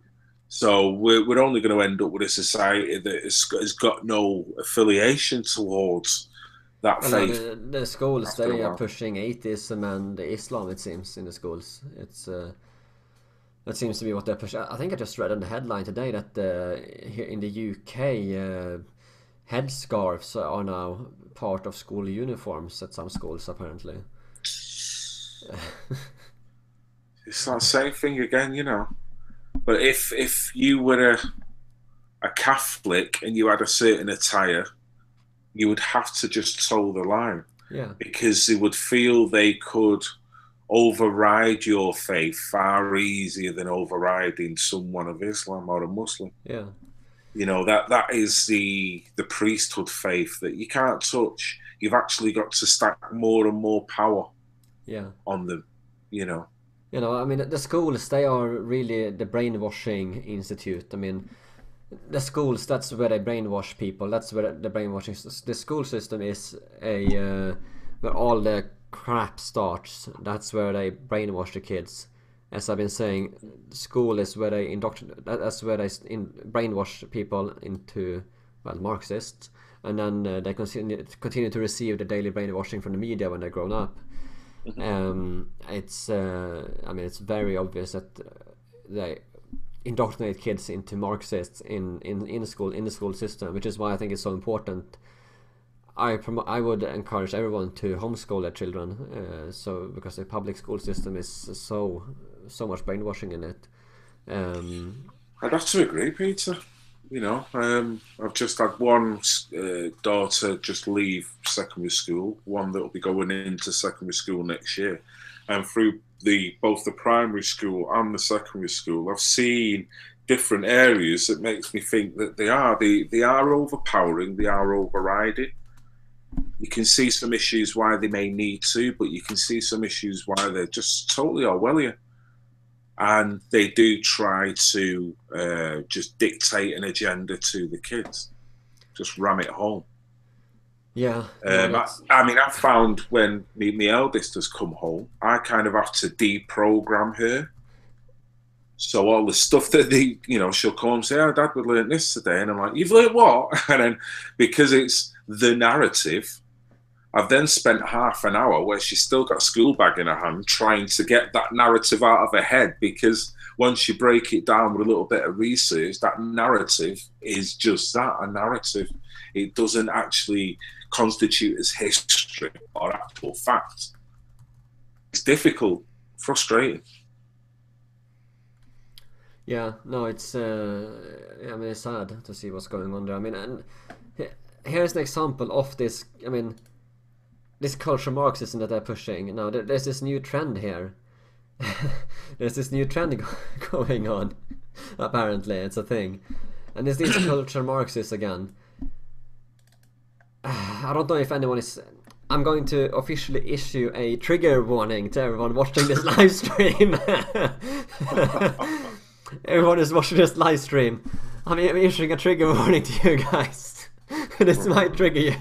[SPEAKER 3] So we're only going to end up with a society that has got no affiliation towards that
[SPEAKER 2] Well, no,
[SPEAKER 3] faith
[SPEAKER 2] the schools,
[SPEAKER 3] after a
[SPEAKER 2] they are
[SPEAKER 3] while.
[SPEAKER 2] pushing atheism and Islam, it seems, in the schools. That seems to be what they're pushing. I think I just read on the headline today that here in the UK, headscarves are now part of school uniforms at some schools, apparently.
[SPEAKER 3] It's that same thing again, you know. But if you were a Catholic and you had a certain attire, you would have to just toe the line,
[SPEAKER 2] Yeah,
[SPEAKER 3] because they would feel they could override your faith far easier than overriding someone of Islam or a Muslim.
[SPEAKER 2] yeah.
[SPEAKER 3] You know, that is the priesthood faith that you can't touch. You've actually got to stack more and more power
[SPEAKER 2] Yeah.
[SPEAKER 3] on them, you know.
[SPEAKER 2] You know, I mean, the schools, they are really the brainwashing institute. I mean, the schools, that's where they brainwash people. That's where the brainwashing... The school system is where all the crap starts. That's where they brainwash the kids. As I've been saying, school is where they indoctrinate... That's where they brainwash people into, well, Marxists. And then they continue to receive the daily brainwashing from the media when they're grown up. It's I mean, it's very obvious that they indoctrinate kids into Marxists in school, in the school system, which is why I think it's so important. I would encourage everyone to homeschool their children, so because the public school system is so much brainwashing in it.
[SPEAKER 3] I'd have to agree, Peter. You know, I've just had one daughter just leave secondary school, one that will be going into secondary school next year. And through both the primary school and the secondary school, I've seen different areas that makes me think that they are overpowering, they are overriding. You can see some issues why they may need to, but you can see some issues why they're just totally Orwellian. And they do try to just dictate an agenda to the kids, just ram it home.
[SPEAKER 2] Yeah, no,
[SPEAKER 3] I mean, I've found when my eldest has come home, I kind of have to deprogram her. So all the stuff that she'll come and say, "Oh, Dad, we learned this today," and I'm like, "You've learned what?" And then because it's the narrative, I've then spent half an hour where she's still got a school bag in her hand trying to get that narrative out of her head, because once you break it down with a little bit of research, that narrative is just that, a narrative. It doesn't actually constitute as history or actual fact. It's difficult, frustrating.
[SPEAKER 2] yeah, no, it's I mean, it's sad to see what's going on there. I mean, and here's an example of this. I mean, this cultural Marxism that they're pushing. Now, there's this new trend here. There's this new trend going on. Apparently, it's a thing. And it's this cultural Marxist again. I don't know if anyone is... I'm going to officially issue a trigger warning to everyone watching this live stream. Everyone who's watching this live stream, I'm issuing a trigger warning to you guys. This might trigger you.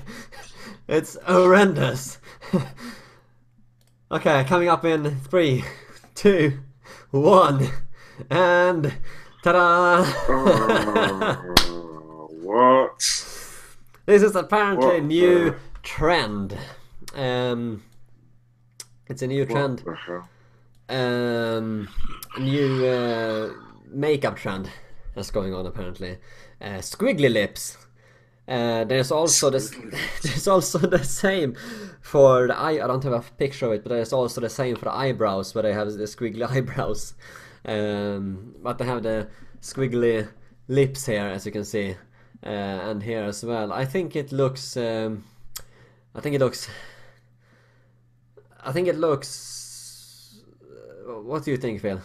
[SPEAKER 2] It's horrendous. Okay, coming up in 3, 2, 1, and ta-da!
[SPEAKER 3] What?
[SPEAKER 2] This is apparently a new trend. It's a new trend. A new makeup trend that's going on apparently. Squiggly lips. There's also the same for the eye. I don't have a picture of it, but there's also the same for the eyebrows, where they have the squiggly eyebrows. But they have the squiggly lips here, as you can see, and here as well. I think it looks. What do you think, Phil?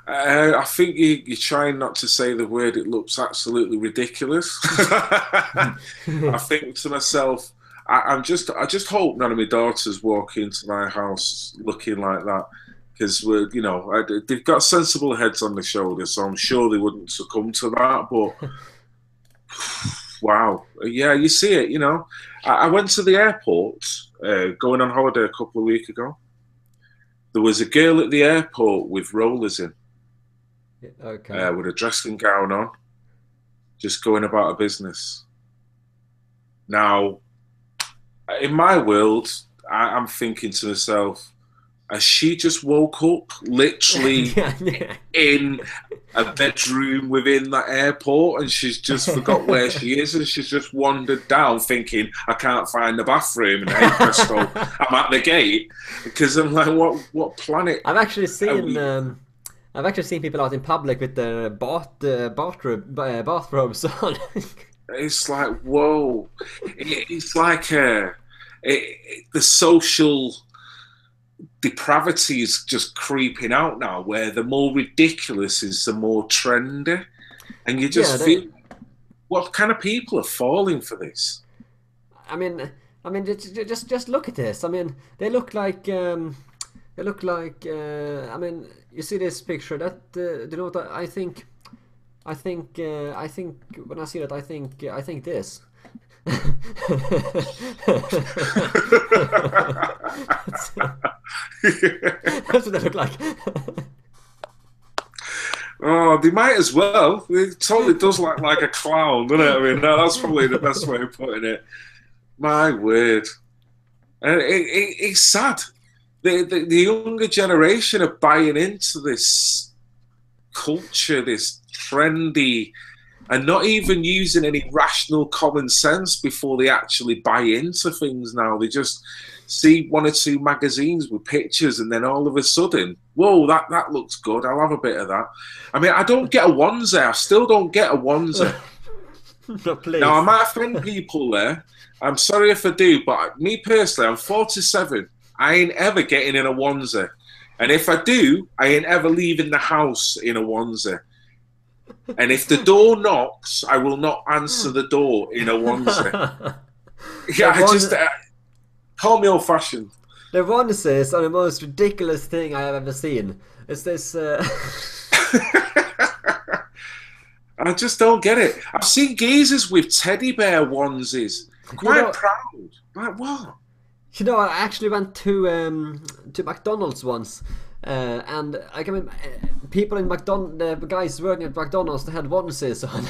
[SPEAKER 3] I think you're trying not to say the word. It looks absolutely ridiculous. I think to myself, I just hope none of my daughters walk into my house looking like that, because they've got sensible heads on their shoulders, so I'm sure they wouldn't succumb to that. But wow, yeah, you see it. I went to the airport going on holiday a couple of weeks ago. There was a girl at the airport with rollers in,
[SPEAKER 2] Okay.
[SPEAKER 3] with a dressing gown on, just going about her business. Now, in my world, I'm thinking to myself, has she just woke up literally in a bedroom within that airport, and she's just forgot where she is, and she's just wandered down thinking, I can't find the bathroom, and hey presto, I'm at the gate, because I'm like, what planet?
[SPEAKER 2] I've actually seen people out in public with their bathrobes on.
[SPEAKER 3] It's like, whoa. It's like the social depravity is just creeping out now, where the more ridiculous is the more trendy. And you just feel, what kind of people are falling for this?
[SPEAKER 2] I mean, just look at this. I mean, they look like, I mean, you see this picture, that, you know what I think? I think when I see that, I think this. That's what they look like.
[SPEAKER 3] Oh, they might as well. It totally does look like a clown, doesn't it? I mean, that's probably the best way of putting it. My word. It's sad. The younger generation are buying into this culture, this trendy, and not even using any rational common sense before they actually buy into things now. They just see one or two magazines with pictures, and then all of a sudden, whoa, that looks good, I'll have a bit of that. I mean, I don't get a onesie. I still don't get a onesie.
[SPEAKER 2] No, please.
[SPEAKER 3] Now, I might offend people there. I'm sorry if I do, but me personally, I'm 47. I ain't ever getting in a onesie. And if I do, I ain't ever leaving the house in a onesie. And if the door knocks, I will not answer the door in a onesie. Yeah, call me old-fashioned.
[SPEAKER 2] The onesies are the most ridiculous thing I have ever seen. It's this...
[SPEAKER 3] I just don't get it. I've seen geezers with teddy bear onesies. Quite proud. Like, what?
[SPEAKER 2] You know, I actually went to McDonald's once, and I mean, people in the guys working at McDonald's, they had onesies on.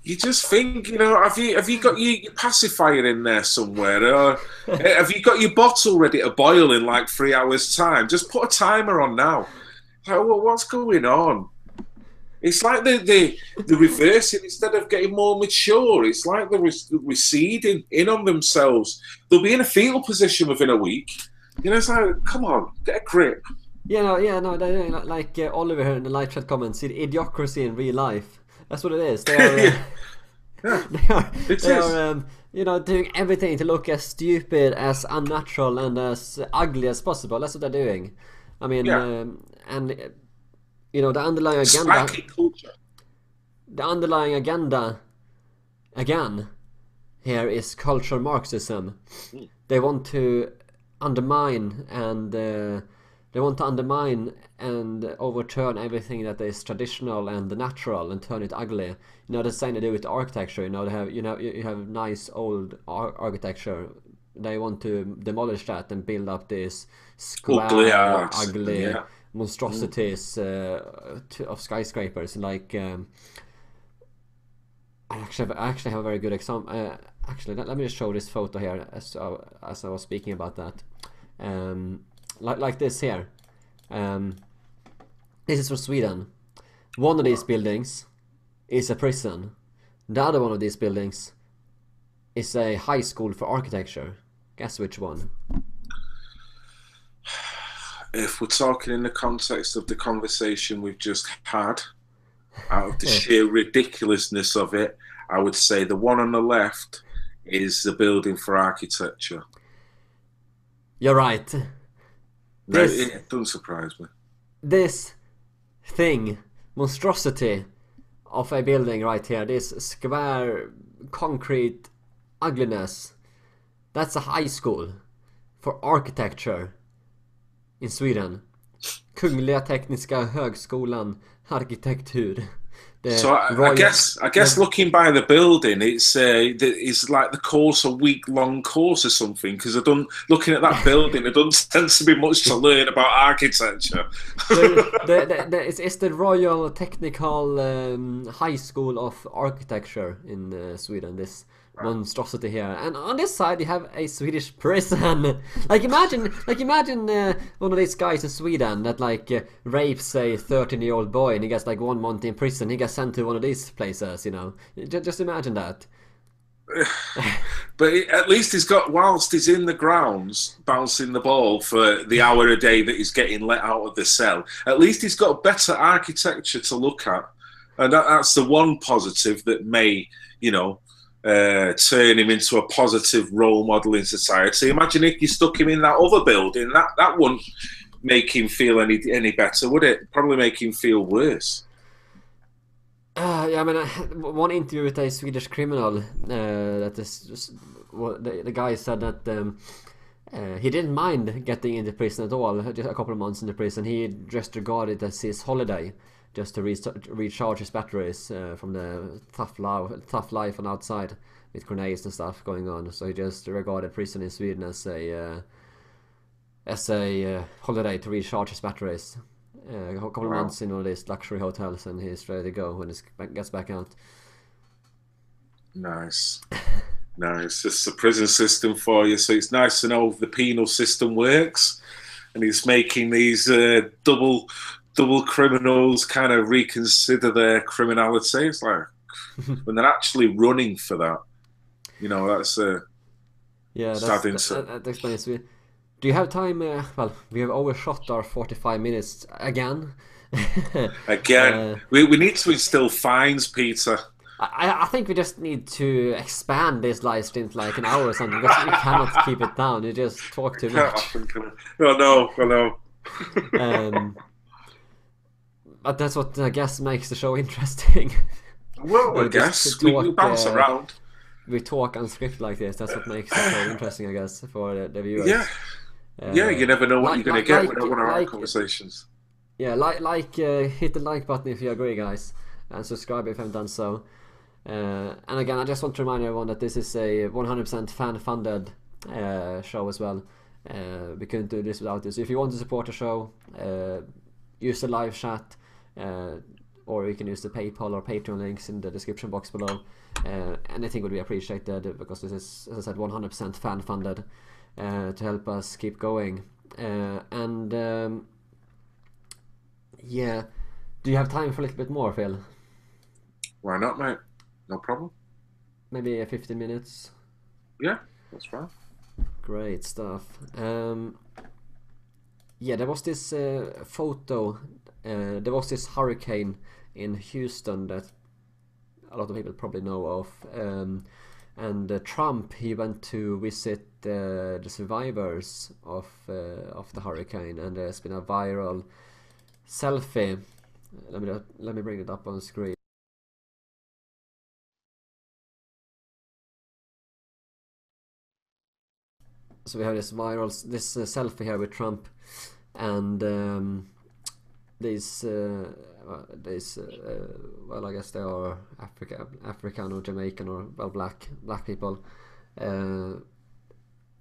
[SPEAKER 3] You just think, have you got your pacifier in there somewhere? Or have you got your bottle ready to boil in like 3 hours' time? Just put a timer on now. Like, what's going on? It's like the reversing. Instead of getting more mature, it's like they're receding in on themselves. They'll be in a fetal position within a week. It's like, come on, get a grip.
[SPEAKER 2] No, like Oliver here in the live chat comments, idiocracy in real life. That's what it is. They are, they are doing everything to look as stupid, as unnatural, and as ugly as possible. That's what they're doing. I mean, and the underlying agenda. The underlying agenda, again, here is cultural Marxism. They want to undermine and overturn everything that is traditional and natural and turn it ugly. The same they do with architecture. They have you have nice old architecture. They want to demolish that and build up this square, ugly monstrosities of skyscrapers. Like I actually have a very good example. Actually, let me just show this photo here as I was speaking about that. Like this here. This is from Sweden. One of these buildings is a prison. The other one of these buildings is a high school for architecture. Guess which one?
[SPEAKER 3] If we're talking in the context of the conversation we've just had, out of the sheer ridiculousness of it, I would say the one on the left is the building for architecture.
[SPEAKER 2] You're right.
[SPEAKER 3] It doesn't surprise me.
[SPEAKER 2] This thing, monstrosity of a building right here. This square concrete ugliness. That's a high school for architecture in Sweden. Kungliga Tekniska Högskolan Arkitektur.
[SPEAKER 3] So I guess looking by the building, it's like the course, a week-long course or something. Because looking at that building, there doesn't tend to be much to learn about architecture.
[SPEAKER 2] It's the Royal Technical High School of Architecture in Sweden. This monstrosity here, and on this side you have a Swedish prison. Imagine one of these guys in Sweden that rapes a 13-year-old boy and he gets 1 month in prison. He gets sent to one of these places, you know. Just imagine that.
[SPEAKER 3] But at least he's got, whilst he's in the grounds bouncing the ball for the hour a day that he's getting let out of the cell, at least he's got better architecture to look at, and that's the one positive that may, you know, turn him into a positive role model in society. Imagine if you stuck him in that other building. That wouldn't make him feel any better, would it? Probably make him feel worse.
[SPEAKER 2] Yeah, I mean, one interview with a Swedish criminal, that is just, the guy said that he didn't mind getting into prison at all. Just a couple of months in the prison, he just regarded it as his holiday, just to recharge his batteries from the tough life on outside with grenades and stuff going on. So he just regarded prison in Sweden as a holiday to recharge his batteries. A couple of months in one of these luxury hotels, and he's ready to go when he gets back out.
[SPEAKER 3] Nice. Nice. It's the prison system for you, so it's nice to know the penal system works, and he's making these double criminals kind of reconsider their criminality. It's like when they're actually running for that, you know, that's sad insight.
[SPEAKER 2] That explains. Do you have time? Well, we have overshot our 45 minutes again.
[SPEAKER 3] We need to instill fines, Peter.
[SPEAKER 2] I think we just need to expand this live stream to an hour or something, because we cannot keep it down. You just talk too much.
[SPEAKER 3] I know.
[SPEAKER 2] But that's what I guess makes the show interesting.
[SPEAKER 3] Well, I guess we bounce around.
[SPEAKER 2] We talk unscripted like this. That's what makes the show interesting, I guess, for the viewers.
[SPEAKER 3] Yeah. You never know what you're going to get with one of our conversations.
[SPEAKER 2] Yeah, hit the like button if you agree, guys, and subscribe if you haven't done so. And again, I just want to remind everyone that this is a 100% fan-funded show as well. We couldn't do this without this. If you want to support the show, use the live chat, or you can use the PayPal or Patreon links in the description box below. Anything would be appreciated, because this is, as I said, 100% fan-funded. To help us keep going. Yeah. Do you have time for a little bit more, Phil?
[SPEAKER 3] Why not, mate? No problem.
[SPEAKER 2] Maybe 15 minutes?
[SPEAKER 3] Yeah, that's fine.
[SPEAKER 2] Great stuff. Yeah, there was this photo. There was this hurricane in Houston that a lot of people probably know of. And Trump, he went to visit the survivors of the hurricane, and there's been a viral selfie. Let me bring it up on the screen. So we have this selfie here with Trump, and these well, I guess they are African or Jamaican, or well, black people.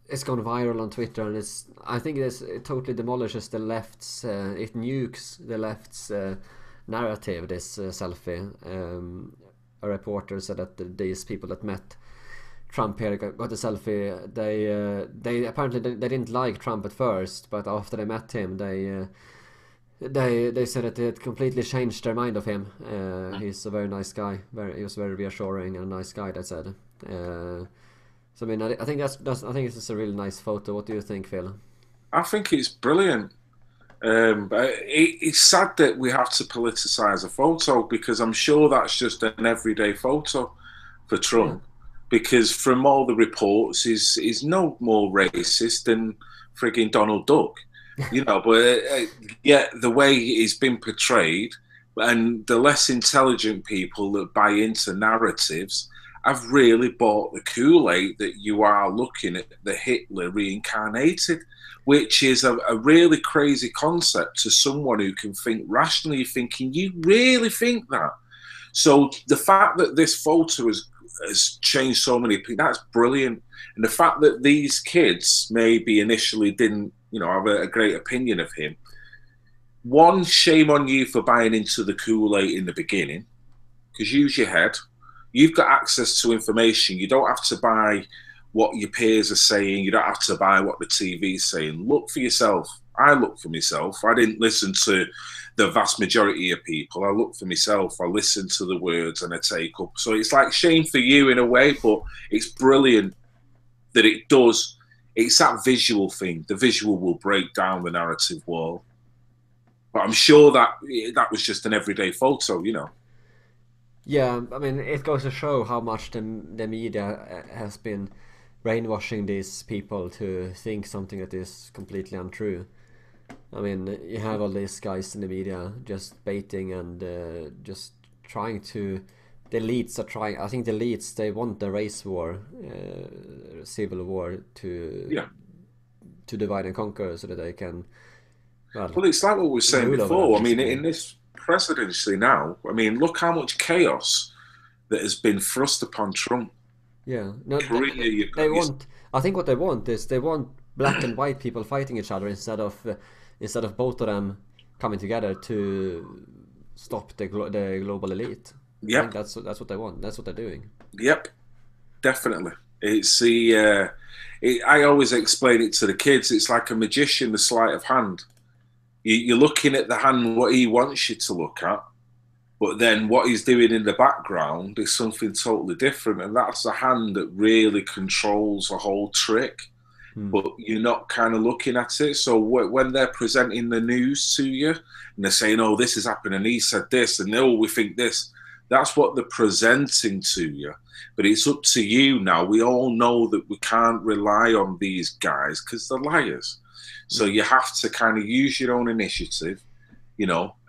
[SPEAKER 2] It's gone viral on Twitter, and I think it totally demolishes the left's. It nukes the left's narrative. This selfie. A reporter said that these people that met Trump here got a selfie. They apparently they didn't like Trump at first, but after they met him, they said that it completely changed their mind of him. He's a very nice guy. He was very reassuring and a nice guy, they said. So I mean, I think I think it's a really nice photo. What do you think, Phil?
[SPEAKER 3] I think it's brilliant. But it's sad that we have to politicize a photo, because I'm sure that's just an everyday photo for Trump. Yeah. Because from all the reports, he's no more racist than frigging Donald Duck. You know, but yet the way he's been portrayed, And the less intelligent people that buy into narratives have really bought the Kool-Aid that you are looking at the Hitler reincarnated, which is a really crazy concept to someone who can think rationally, thinking, you really think that? So the fact that this photo has changed so many people, that's brilliant. And the fact that these kids maybe initially didn't, have a great opinion of him. One, shame on you for buying into the Kool-Aid in the beginning, because use your head. You've got access to information. You don't have to buy what your peers are saying. You don't have to buy what the TV is saying. Look for yourself. I look for myself. I didn't listen to the vast majority of people. I look for myself. I listen to the words and I take up. So it's like shame for you in a way, but it's brilliant that it does. It's that visual thing. The visual will break down the narrative wall. But I'm sure that was just an everyday photo,
[SPEAKER 2] Yeah, I mean, it goes to show how much the media has been brainwashing these people to think something that is completely untrue. I mean, you have all these guys in the media just baiting and just trying to... The elites are trying... I think the elites, they want the race war, civil war to divide and conquer so that they can...
[SPEAKER 3] Well, it's like what we were saying before. I mean, in this presidency now, I mean, look how much chaos that has been thrust upon Trump.
[SPEAKER 2] Yeah, no, they want. I think what they want is they want black and white people fighting each other instead of both of them coming together to stop the global elite.
[SPEAKER 3] Yep.
[SPEAKER 2] I think that's what they want. That's what they're doing.
[SPEAKER 3] Yep, definitely. It's the. I always explain it to the kids. It's like a magician, the sleight of hand. You're looking at the hand, what he wants you to look at, but then what he's doing in the background is something totally different, and that's the hand that really controls the whole trick. But you're not kind of looking at it. So when they're presenting the news to you and they're saying, oh, this has happened and he said this and oh, we think this, that's what they're presenting to you. But it's up to you now. We all know that we can't rely on these guys because they're liars. So you have to kind of use your own initiative,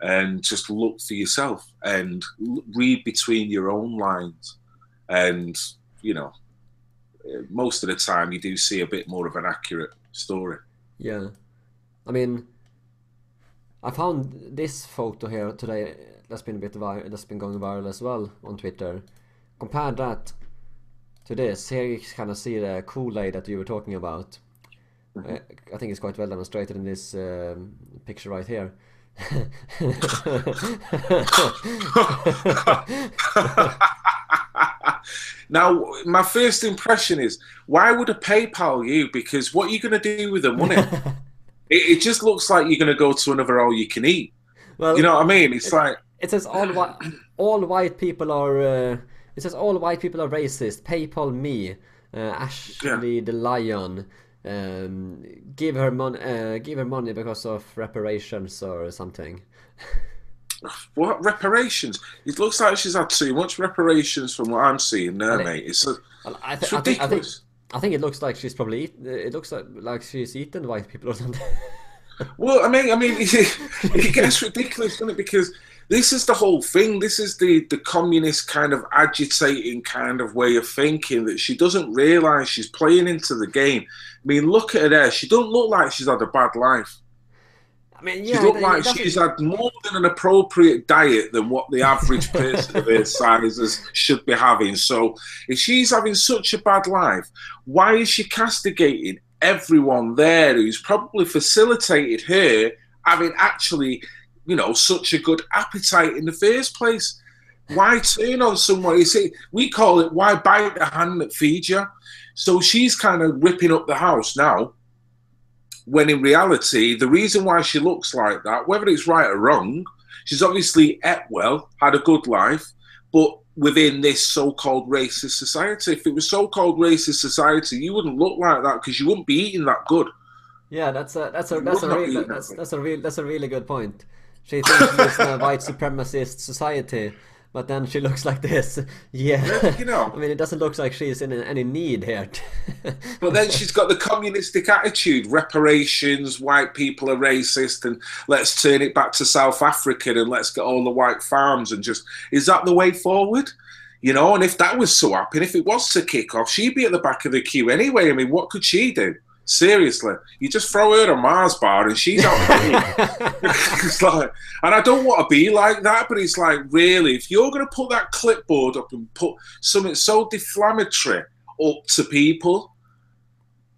[SPEAKER 3] and just look for yourself and read between your own lines. And, most of the time you do see a bit more of an accurate story.
[SPEAKER 2] Yeah. I mean, I found this photo here today that's been that's been going viral as well on Twitter. Compare that to this. Here you kind of see the Kool-Aid that you were talking about. I think it's quite well demonstrated in this picture right here.
[SPEAKER 3] Now, my first impression is, why would I PayPal you? Because what are you going to do with the money? it just looks like you're going to go to another all-you-can-eat. Well, you know what I mean? It's like... It says
[SPEAKER 2] all white people are... it says all white people are racist. PayPal me. Ashley the Lion. Give her money because of reparations or something.
[SPEAKER 3] What reparations? It looks like she's had too much reparations from what I'm seeing there, mate. It's ridiculous.
[SPEAKER 2] I think it looks like she's probably it looks like she's eaten white people or something.
[SPEAKER 3] Well, I mean, it gets ridiculous, doesn't it? Because this is the whole thing. This is the communist kind of agitating kind of way of thinking that she doesn't realise she's playing into the game. I mean, look at her there. She don't look like she's had a bad life.
[SPEAKER 2] I mean,
[SPEAKER 3] she looks like she's had more than an appropriate diet than what the average person of her size should be having. So if she's having such a bad life, why is she castigating everyone there who's probably facilitated her having actually, such a good appetite in the first place? Why turn on someone? You see, we call it, why bite the hand that feeds you? So she's kind of ripping up the house now, when in reality, the reason why she looks like that, whether it's right or wrong, she's obviously ate well, had a good life, but within this so-called racist society. If it was so-called racist society, you wouldn't look like that because you wouldn't be eating that good.
[SPEAKER 2] Yeah, that's a really good point. She thinks she lives in a white supremacist society, But then she looks like this. Yeah.
[SPEAKER 3] You know.
[SPEAKER 2] I mean, it doesn't look like she's in any need here.
[SPEAKER 3] But then she's got the communistic attitude, reparations, white people are racist, and let's turn it back to South Africa and let's get all the white farms and just, is that the way forward? You know, and if that was so happening, if it was to kick off, she'd be at the back of the queue anyway. I mean, what could she do? Seriously, you just throw her a Mars bar and she's out of It's like, and I don't want to be like that, but it's like, really, if you're going to put that clipboard up and put something so deflammatory up to people,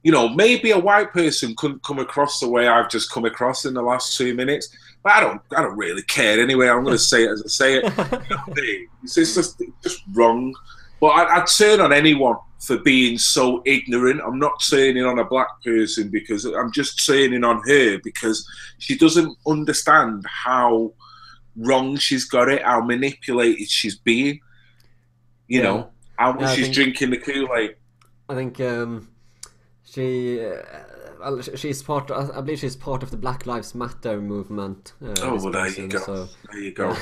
[SPEAKER 3] you know, maybe a white person couldn't come across the way I've just come across in the last 2 minutes, but I don't really care anyway. I'm going to say it as I say it. You know what I mean? It's just wrong. But I'd turn on anyone for being so ignorant. I'm not turning on a black person because I'm just turning on her because she doesn't understand how wrong she's got it, how manipulated she's being. You know, how she's drinking the Kool-Aid.
[SPEAKER 2] I think she's part. I believe she's part of the Black Lives Matter movement.
[SPEAKER 3] Well, there you go.
[SPEAKER 2] So,
[SPEAKER 3] there you go.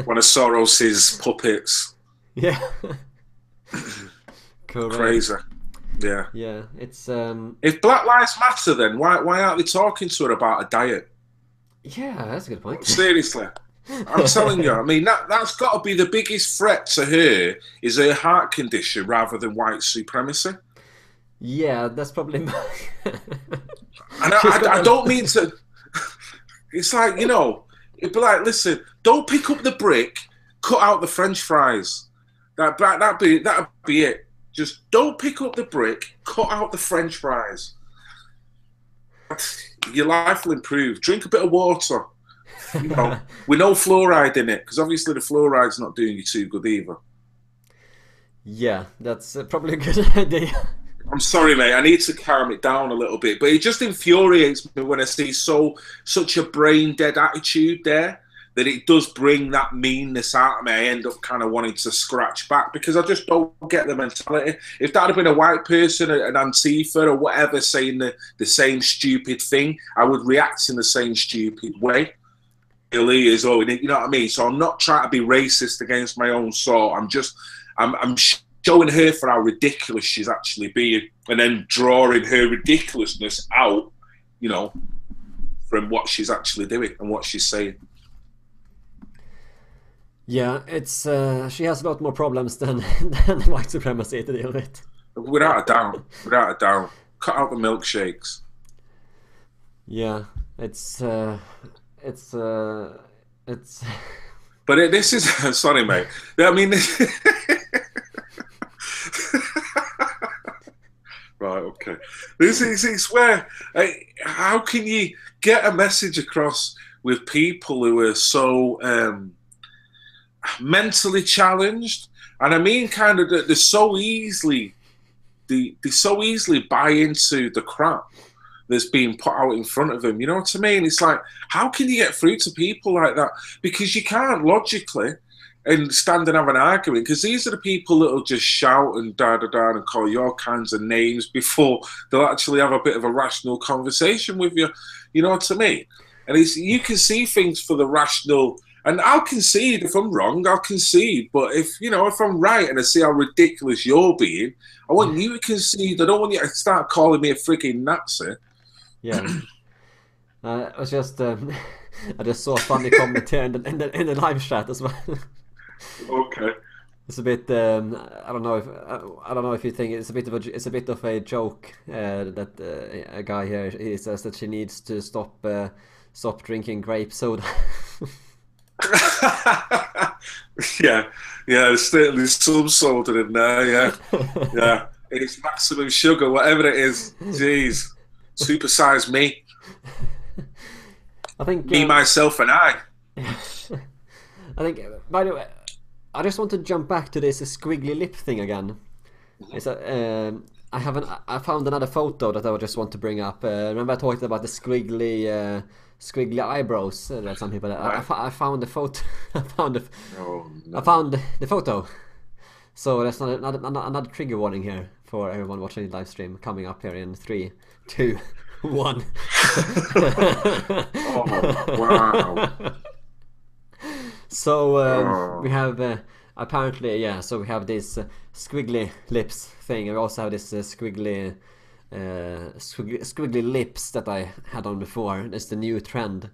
[SPEAKER 3] One of Soros's puppets.
[SPEAKER 2] Yeah. Correct.
[SPEAKER 3] Crazy. Yeah.
[SPEAKER 2] Yeah. It's
[SPEAKER 3] if Black Lives Matter, then why aren't they talking to her about a diet?
[SPEAKER 2] Yeah, that's a good point.
[SPEAKER 3] Seriously. I'm telling you, I mean, that's got to be the biggest threat to her is her heart condition rather than white supremacy.
[SPEAKER 2] Yeah, that's probably my...
[SPEAKER 3] And I don't mean to... It's like, you know, it'd be like, listen, don't pick up the brick, cut out the French fries. That'd be it. Just don't pick up the brick, cut out the French fries. Your life will improve. Drink a bit of water. You know, with no fluoride in it, because obviously the fluoride's not doing you too good either.
[SPEAKER 2] Yeah, that's probably a good idea.
[SPEAKER 3] I'm sorry, mate. I need to calm it down a little bit, but it just infuriates me when I see such a brain-dead attitude there, that it does bring that meanness out of me. I end up kind of wanting to scratch back because I just don't get the mentality. If that had been a white person, an Antifa or whatever, saying the same stupid thing, I would react in the same stupid way. Really is all, you know what I mean? So I'm not trying to be racist against my own sort. I'm showing her for how ridiculous she's actually being, and then drawing her ridiculousness out, you know, from what she's actually doing and what she's saying.
[SPEAKER 2] Yeah, it's she has a lot more problems than white supremacy to deal with.
[SPEAKER 3] Without a doubt, without a doubt. Cut out the milkshakes.
[SPEAKER 2] Yeah, it's.
[SPEAKER 3] But this is sorry, mate. I mean, right, okay. This is where how can you get a message across with people who are so mentally challenged? And I mean, kind of, they so easily buy into the crap that's being put out in front of them. You know what I mean? It's like, how can you get through to people like that? Because you can't logically and stand and have an argument, because these are the people that will just shout and da-da-da and call you all kinds of names before they'll actually have a bit of a rational conversation with you. You know what I mean? And you can see things for the rational, and I'll concede if I'm wrong, I'll concede. But if I'm right and I see how ridiculous you're being, I want you to concede. I don't want you to start calling me a freaking Nazi.
[SPEAKER 2] Yeah. It was just I just saw a funny comment here in the live chat as well.
[SPEAKER 3] Okay.
[SPEAKER 2] It's a bit I don't know if you think it's a bit of a joke that a guy here, he says that she needs to stop drinking grape soda.
[SPEAKER 3] yeah, there's some soda in there. Yeah. It's maximum sugar, whatever it is. Jeez, supersize me.
[SPEAKER 2] I think
[SPEAKER 3] me, myself, and I.
[SPEAKER 2] I think. By the way, I just want to jump back to this squiggly lip thing again. It's I found another photo that I just want to bring up. Remember I talked about the squiggly eyebrows that some people. I found the photo. I found the photo. So that's another trigger warning here for everyone watching the live stream, coming up here in 3, 2, 1.
[SPEAKER 3] Oh wow!
[SPEAKER 2] So we
[SPEAKER 3] Oh.
[SPEAKER 2] have apparently, yeah. So we have this squiggly lips thing. We also have this squiggly lips that I had on before. That's the new trend.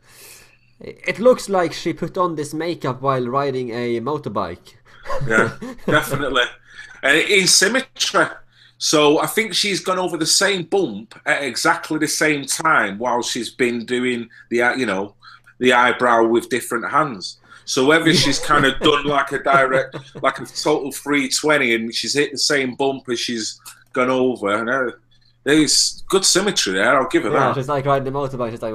[SPEAKER 2] It looks like she put on this makeup while riding a motorbike.
[SPEAKER 3] Yeah, definitely. In symmetry. So I think she's gone over the same bump at exactly the same time while she's been doing the eyebrow with different hands. So whether she's kind of done like a total 320 and she's hit the same bump as she's gone over. And there's good symmetry there, I'll give her
[SPEAKER 2] Yeah,
[SPEAKER 3] that.
[SPEAKER 2] she's like riding a motorbike. She's like.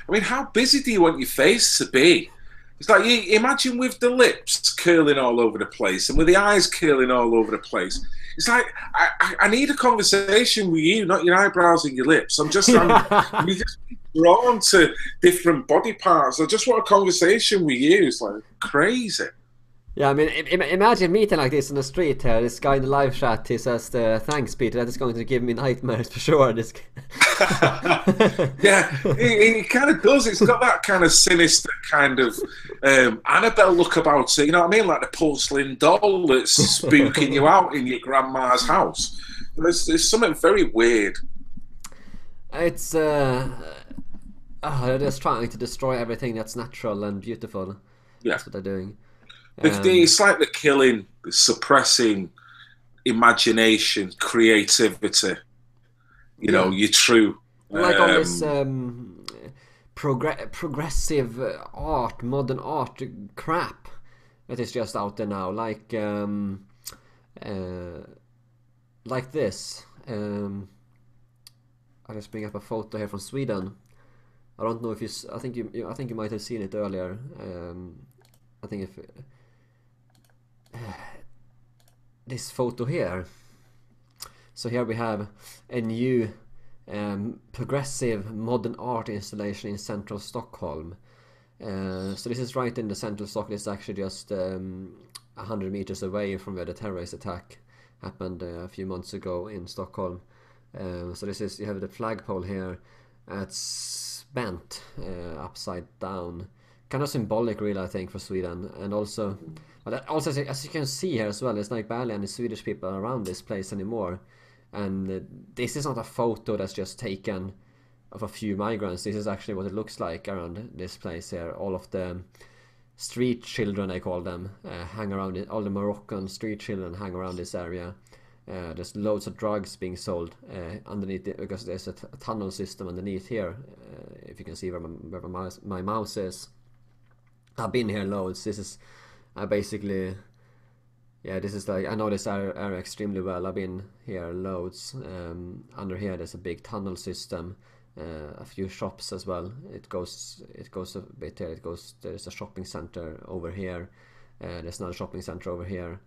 [SPEAKER 3] I mean, how busy do you want your face to be? It's like, you imagine with the lips curling all over the place and with the eyes curling all over the place. It's like, I need a conversation with you, not your eyebrows and your lips. You just drawn to different body parts. I just want a conversation with you. It's like crazy.
[SPEAKER 2] Yeah, I mean, imagine meeting like this in the street here. This guy in the live chat, he says, "Thanks, Peter. That is going to give me nightmares for sure." This.
[SPEAKER 3] Yeah, it kind of does. It's got that kind of sinister kind of Annabelle look about it. You know what I mean? Like the porcelain doll that's spooking you out in your grandma's house. There's something very weird.
[SPEAKER 2] It's they're just trying to destroy everything that's natural and beautiful.
[SPEAKER 3] Yeah,
[SPEAKER 2] That's what they're doing.
[SPEAKER 3] it's like the killing, the suppressing imagination, creativity. You know, your true.
[SPEAKER 2] Like all this progressive art, modern art crap that is just out there now. Like this. I'll just bring up a photo here from Sweden. I don't know if I think you might have seen it earlier. I think if this photo here. So here we have a new progressive modern art installation in central Stockholm. So this is right in the central Stockholm. It's actually just 100 meters away from where the terrorist attack happened a few months ago in Stockholm. So this is, you have the flagpole here. It's bent upside down. Kind of symbolic, really, I think, for Sweden. And also, as you can see here as well, there's like barely any Swedish people around this place anymore. And this is not a photo that's just taken of a few migrants. This is actually what it looks like around this place here. All of the street children, I call them, hang around it. All the Moroccan street children hang around this area. There's loads of drugs being sold underneath it, because there's a tunnel system underneath here. If you can see where my mouse is. I've been here loads. This is basically, yeah, this is like, I know this area extremely well. I've been here loads. Under here there's a big tunnel system, a few shops as well. It goes a bit here. There's a shopping center over here. There's another shopping center over here,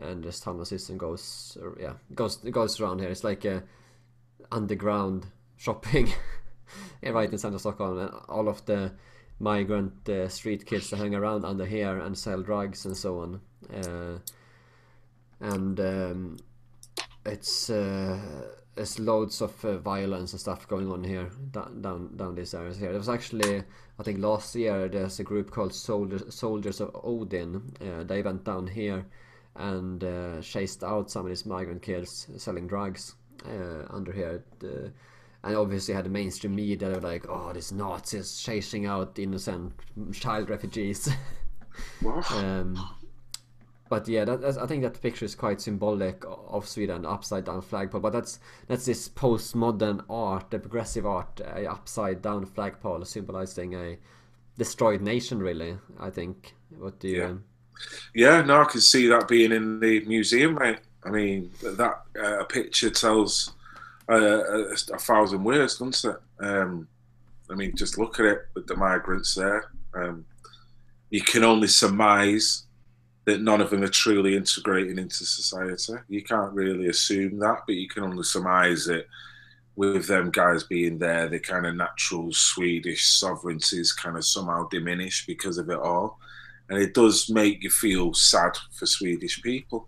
[SPEAKER 2] and this tunnel system goes around here. It's like a underground shopping right in central Stockholm, and all of the migrant street kids that hang around under here and sell drugs and so on. It's loads of violence and stuff going on here down these areas here. There was actually, I think last year, there's a group called Soldiers of Odin. They went down here and chased out some of these migrant kids selling drugs under here. And obviously had the mainstream media. They were like, "Oh, these Nazis chasing out innocent child refugees." But yeah, I think that picture is quite symbolic of Sweden, the upside down flagpole. But that's this postmodern art, the progressive art, a upside down flagpole symbolizing a destroyed nation, really, I think. What do you...
[SPEAKER 3] Yeah, no, I can see that being in the museum, mate. I mean, that picture tells a thousand words, doesn't it? I mean, just look at it with the migrants there. You can only surmise that none of them are truly integrating into society. You can't really assume that, but you can only surmise it with them guys being there. The kind of natural Swedish sovereignty is kind of somehow diminished because of it all. And it does make you feel sad for Swedish people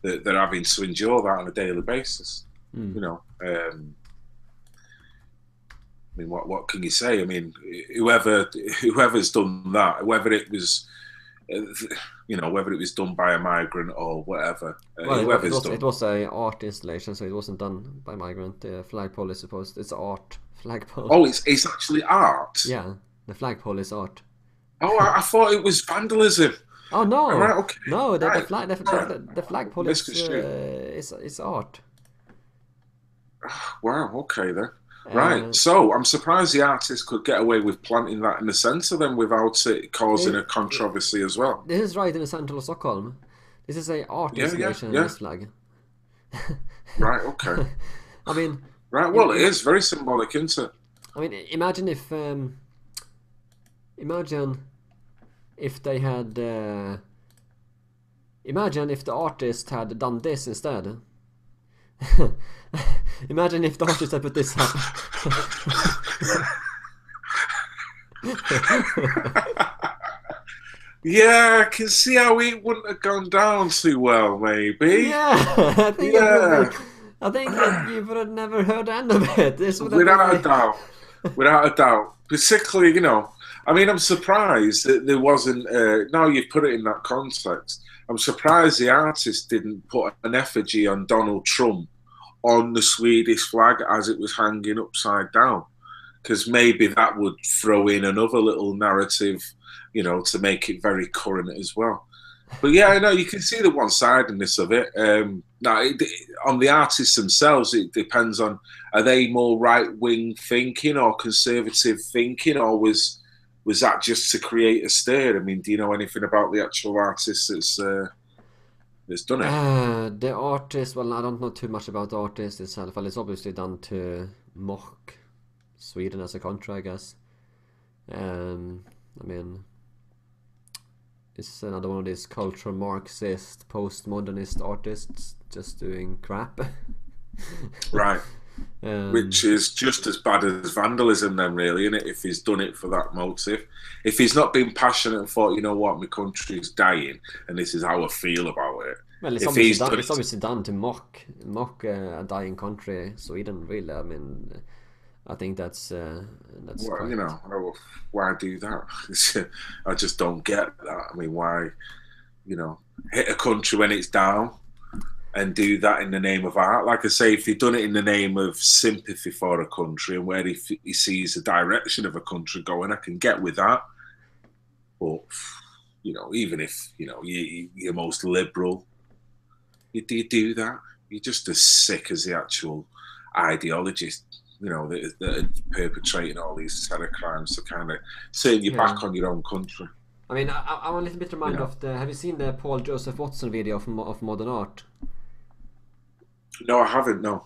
[SPEAKER 3] that they're having to endure that on a daily basis. You know, mean, what can you say? I mean, whoever's done that, whether it was, whether it was done by a migrant or whatever,
[SPEAKER 2] Well,
[SPEAKER 3] whoever's done.
[SPEAKER 2] it was a art installation, so it wasn't done by migrant. The flagpole is supposed it's art flagpole.
[SPEAKER 3] Oh, it's actually art.
[SPEAKER 2] Yeah, the flagpole is art.
[SPEAKER 3] Oh, I thought it was vandalism.
[SPEAKER 2] Oh no!
[SPEAKER 3] Right, okay.
[SPEAKER 2] No, the
[SPEAKER 3] Right.
[SPEAKER 2] flagpole is art.
[SPEAKER 3] Wow. Okay then. Right. So I'm surprised the artist could get away with planting that in the centre then without it causing a controversy as well.
[SPEAKER 2] This is right in the central of Stockholm. This is a art installation in this flag.
[SPEAKER 3] Right. Okay.
[SPEAKER 2] I mean.
[SPEAKER 3] Right. Well, it is very symbolic, isn't it?
[SPEAKER 2] I mean, imagine if they had. Imagine if the artist had done this instead. Imagine if the artist had put this up.
[SPEAKER 3] Yeah, I can see how it wouldn't have gone down too well, maybe.
[SPEAKER 2] Yeah, I think that you would have never heard the end of it. This would have
[SPEAKER 3] Without a doubt. Without a doubt. Particularly, I mean, I'm surprised that there wasn't, now you've put it in that context, I'm surprised the artist didn't put an effigy on Donald Trump on the Swedish flag as it was hanging upside down. Because maybe that would throw in another little narrative, to make it very current as well. But yeah, I know you can see the one-sidedness of it. Now, on the artists themselves, it depends on, are they more right-wing thinking or conservative thinking, or was that just to create a stir? I mean, do you know anything about the actual artist that's done it?
[SPEAKER 2] The artist, well, I don't know too much about the artist itself. Well, it's obviously done to mock Sweden as a country, I guess. I mean, it's another one of these cultural Marxist, postmodernist artists just doing crap.
[SPEAKER 3] Right. Which is just as bad as vandalism then, really, isn't it? If he's done it for that motive. If he's not been passionate and thought, you know what, my country's dying and this is how I feel about it. Well,
[SPEAKER 2] it's obviously done to mock a dying country, Sweden, really. I mean, I think that's well, quite...
[SPEAKER 3] why do that? I just don't get that. I mean, why, hit a country when it's down and do that in the name of art? Like I say, if he'd done it in the name of sympathy for a country and where he sees the direction of a country going, I can get with that. But, even if, you're most liberal, you do that. You're just as sick as the actual ideologies, that are perpetrating all these terror crimes to kind of turn your back on your own country.
[SPEAKER 2] I mean, I'm a little bit reminded of have you seen the Paul Joseph Watson video of modern art?
[SPEAKER 3] No, I haven't. No.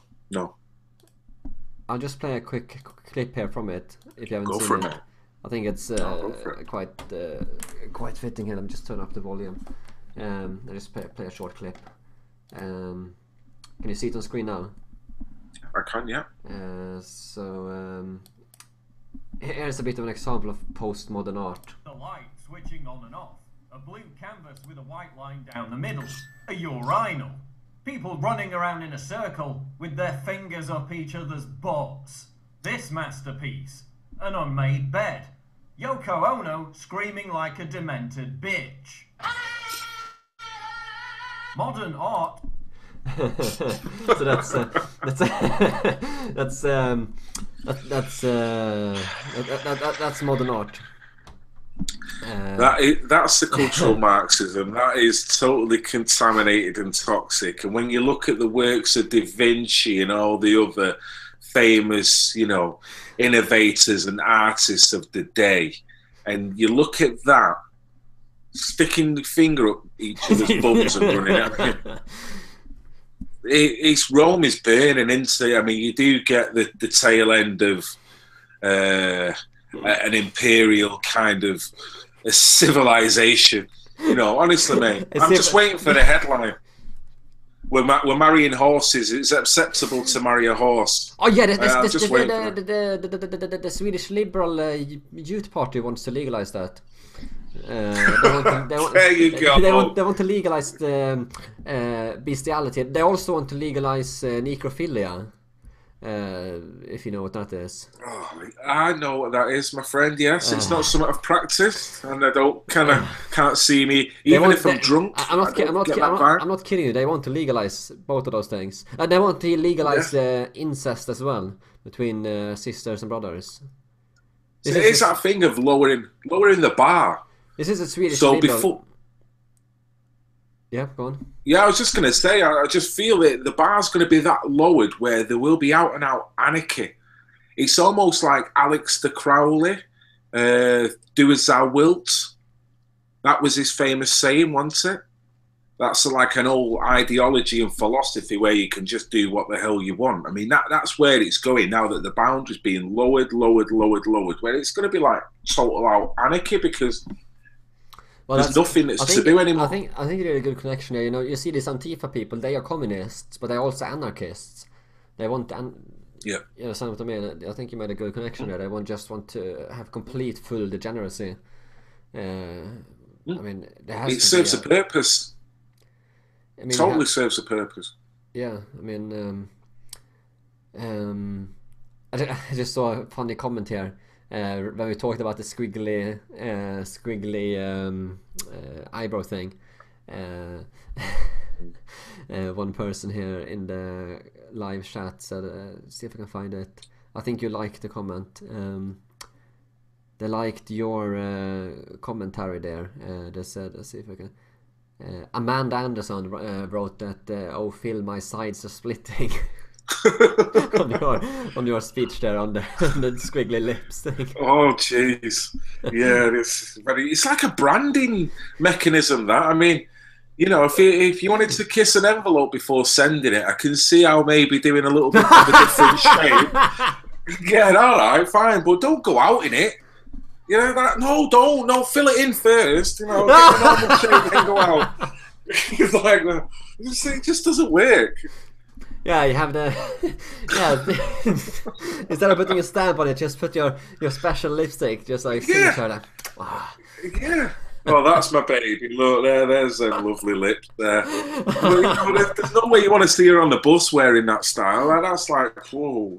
[SPEAKER 2] I'll just play a quick clip here from it if you haven't seen it. I think it's quite fitting here. Let me just turn up the volume. I'll just play a short clip. Can you see it on screen now?
[SPEAKER 3] I can, yeah.
[SPEAKER 2] Here's a bit of an example of postmodern art.
[SPEAKER 4] The light switching on and off. A blue canvas with a white line down the middle. A urinal. People running around in a circle with their fingers up each other's butts. This masterpiece. An unmade bed. Yoko Ono screaming like a demented bitch. Modern art.
[SPEAKER 2] So that's modern art.
[SPEAKER 3] That's the cultural Marxism. That is totally contaminated and toxic. And when you look at the works of Da Vinci and all the other famous, innovators and artists of the day, and you look at that, sticking the finger up each other's bums and running out. It's Rome is burning into. I mean, you do get the tail end of an imperial kind of a civilization. Honestly, mate, I'm just waiting for the headline. We're marrying horses. It's acceptable to marry a horse.
[SPEAKER 2] Oh yeah, the Swedish Liberal Youth Party wants to legalize that.
[SPEAKER 3] There you go.
[SPEAKER 2] They want to legalize bestiality. They also want to legalize necrophilia. if you know what that is.
[SPEAKER 3] Oh, I know what that is, my friend. Yes, it's not something I've practiced, and I don't can't see me even if I'm drunk.
[SPEAKER 2] I'm not kidding you. They want to legalize both of those things, and they want to legalize incest as well between sisters and brothers.
[SPEAKER 3] So it is that thing of lowering the bar.
[SPEAKER 2] This is a Swedish.
[SPEAKER 3] So before.
[SPEAKER 2] Yeah, go on.
[SPEAKER 3] Yeah, I was just going to say, I just feel that the bar's going to be that lowered where there will be out and out anarchy. It's almost like Aleister Crowley, do as thou wilt. That was his famous saying, wasn't it? That's like an old ideology and philosophy where you can just do what the hell you want. I mean, that's where it's going now that the boundary's being lowered, where it's going to be like total out anarchy because... Well, there's nothing to do anymore.
[SPEAKER 2] I think you did a good connection there. You know, you see these Antifa people; they are communists, but they're also anarchists. They want you understand what I mean? I think you made a good connection there. They just want to have complete full degeneracy. I mean,
[SPEAKER 3] it serves a purpose. I mean, totally serves a purpose.
[SPEAKER 2] Yeah, I mean, I just saw a funny comment here. When we talked about the squiggly eyebrow thing, one person here in the live chat said, see if I can find it. I think you liked the comment. They liked your commentary there. They said, let's see if I can. Amanda Anderson wrote that, oh Phil, my sides are splitting. on your speech there on the squiggly lips thing.
[SPEAKER 3] Oh jeez, yeah, it's like a branding mechanism. That I mean, you know, if you wanted to kiss an envelope before sending it, I can see how maybe doing a little bit of a different shape. Yeah, all right, fine, but don't go out in it. You know, no, fill it in first. You know, get a normal shape, then go out. It's like it just doesn't work.
[SPEAKER 2] Yeah, you have the instead of putting a stamp on it, just put your special lipstick, just like signature.
[SPEAKER 3] Yeah. Oh, that's my baby. Look, there's a lovely lips there. There's no way you want to see her on the bus wearing that style. That's like, whoa,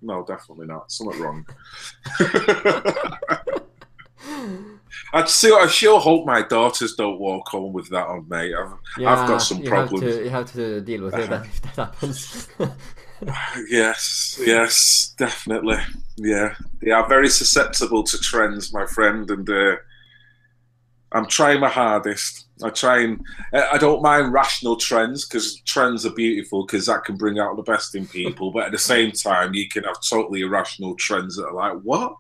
[SPEAKER 3] no, definitely not. Something wrong. I sure hope my daughters don't walk home with that on, mate. I've got some problems.
[SPEAKER 2] You have to deal with it if that happens.
[SPEAKER 3] Yes, definitely. Yeah, they are very susceptible to trends, my friend, and I'm trying my hardest. I don't mind rational trends because trends are beautiful because that can bring out the best in people. But at the same time, you can have totally irrational trends that are like, what?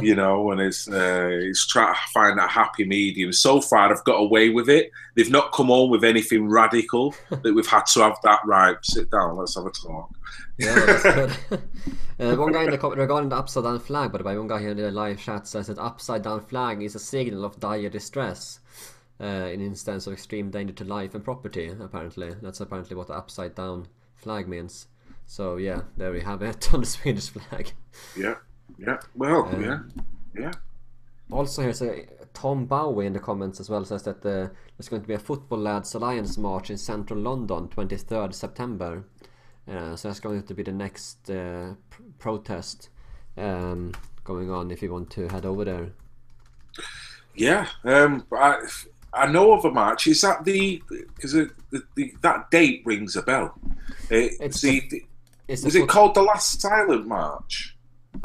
[SPEAKER 3] You know, and it's trying to find that happy medium. So far, I've got away with it. They've not come on with anything radical that we've had to have that, right, sit down, let's have a talk.
[SPEAKER 2] Yeah, that's good. One guy in the comment regarding the upside down flag, by the way, one guy here in the live chat says that upside down flag is a signal of dire distress in instance of extreme danger to life and property, apparently. That's apparently what the upside down flag means. So yeah, there we have it on the Swedish flag.
[SPEAKER 3] Yeah, well, yeah.
[SPEAKER 2] Also here's Tom Bowie in the comments as well, says that there's going to be a Football Lads Alliance march in central London 23rd September. So that's going to be the next protest going on if you want to head over there. Yeah,
[SPEAKER 3] I know of a march. Is that because that date rings a bell? Is it called the Last Silent March?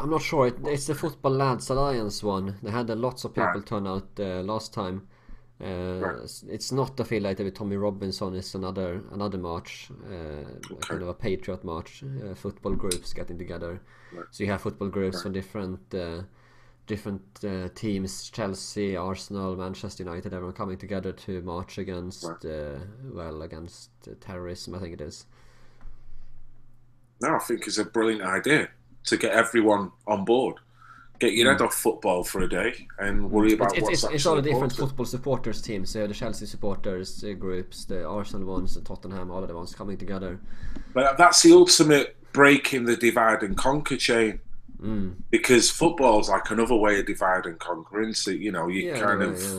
[SPEAKER 2] I'm not sure. It's the Football Lads Alliance one. They had lots of people turn out last time. It's not affiliated with Tommy Robinson. It's another march, kind of a Patriot march. Football groups getting together. So you have football groups from different teams: Chelsea, Arsenal, Manchester United. Everyone coming together to march against against terrorism. I think it is.
[SPEAKER 3] No, I think it's a brilliant idea to get everyone on board. Get your head off football for a day and worry about
[SPEAKER 2] it's all the different football supporters teams. So the Chelsea supporters groups, the Arsenal ones, the Tottenham, all of the ones coming together.
[SPEAKER 3] But that's the ultimate breaking the divide and conquer chain. Because football's like another way of divide and conquering. So you know, you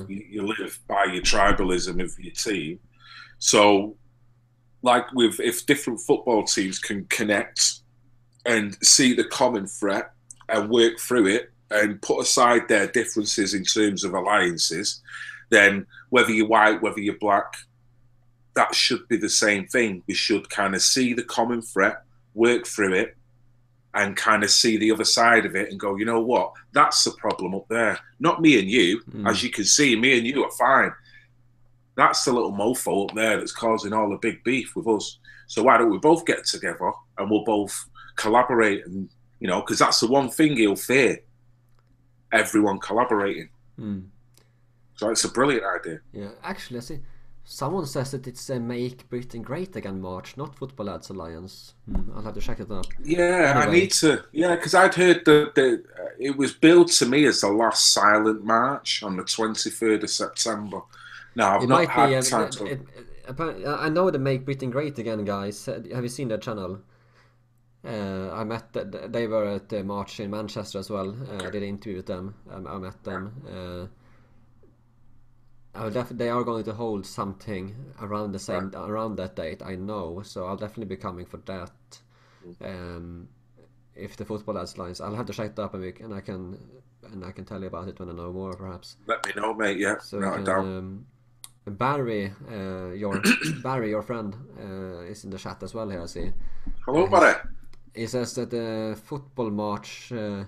[SPEAKER 3] you live by your tribalism of your team. So, like if different football teams can connect and see the common threat and work through it and put aside their differences in terms of alliances, then whether you're white, whether you're black, that should be the same thing. We should kind of see the common threat, work through it, and kind of see the other side of it and go, you know what, that's the problem up there. Not me and you. As you can see, me and you are fine. That's the little mofo up there that's causing all the big beef with us. So why don't we both get together and we'll both collaborate? And, you know, because that's the one thing he'll fear, everyone collaborating. So it's a brilliant idea.
[SPEAKER 2] Yeah, actually, I see. Someone says that it's a Make Britain Great Again march, not Football Lads Alliance. I'll have to check it up.
[SPEAKER 3] Yeah,
[SPEAKER 2] anyway.
[SPEAKER 3] I need to. Yeah, because I'd heard that it was billed to me as the last silent march on the 23rd of September. Now, I've not had time to...
[SPEAKER 2] I know the Make Britain Great Again guys. Have you seen their channel? I met they were at the march in Manchester as well. I did an interview with them. I met them. They are going to hold something around the same around that date, I know. So I'll definitely be coming for that. If the Football Lads lines, I'll have to check it up and I can tell you about it when I know more, perhaps.
[SPEAKER 3] Let me know, mate. Yeah,
[SPEAKER 2] so
[SPEAKER 3] no doubt.
[SPEAKER 2] Barry, your friend, is in the chat as well here. I see.
[SPEAKER 3] Hello, buddy.
[SPEAKER 2] He says that the football march, the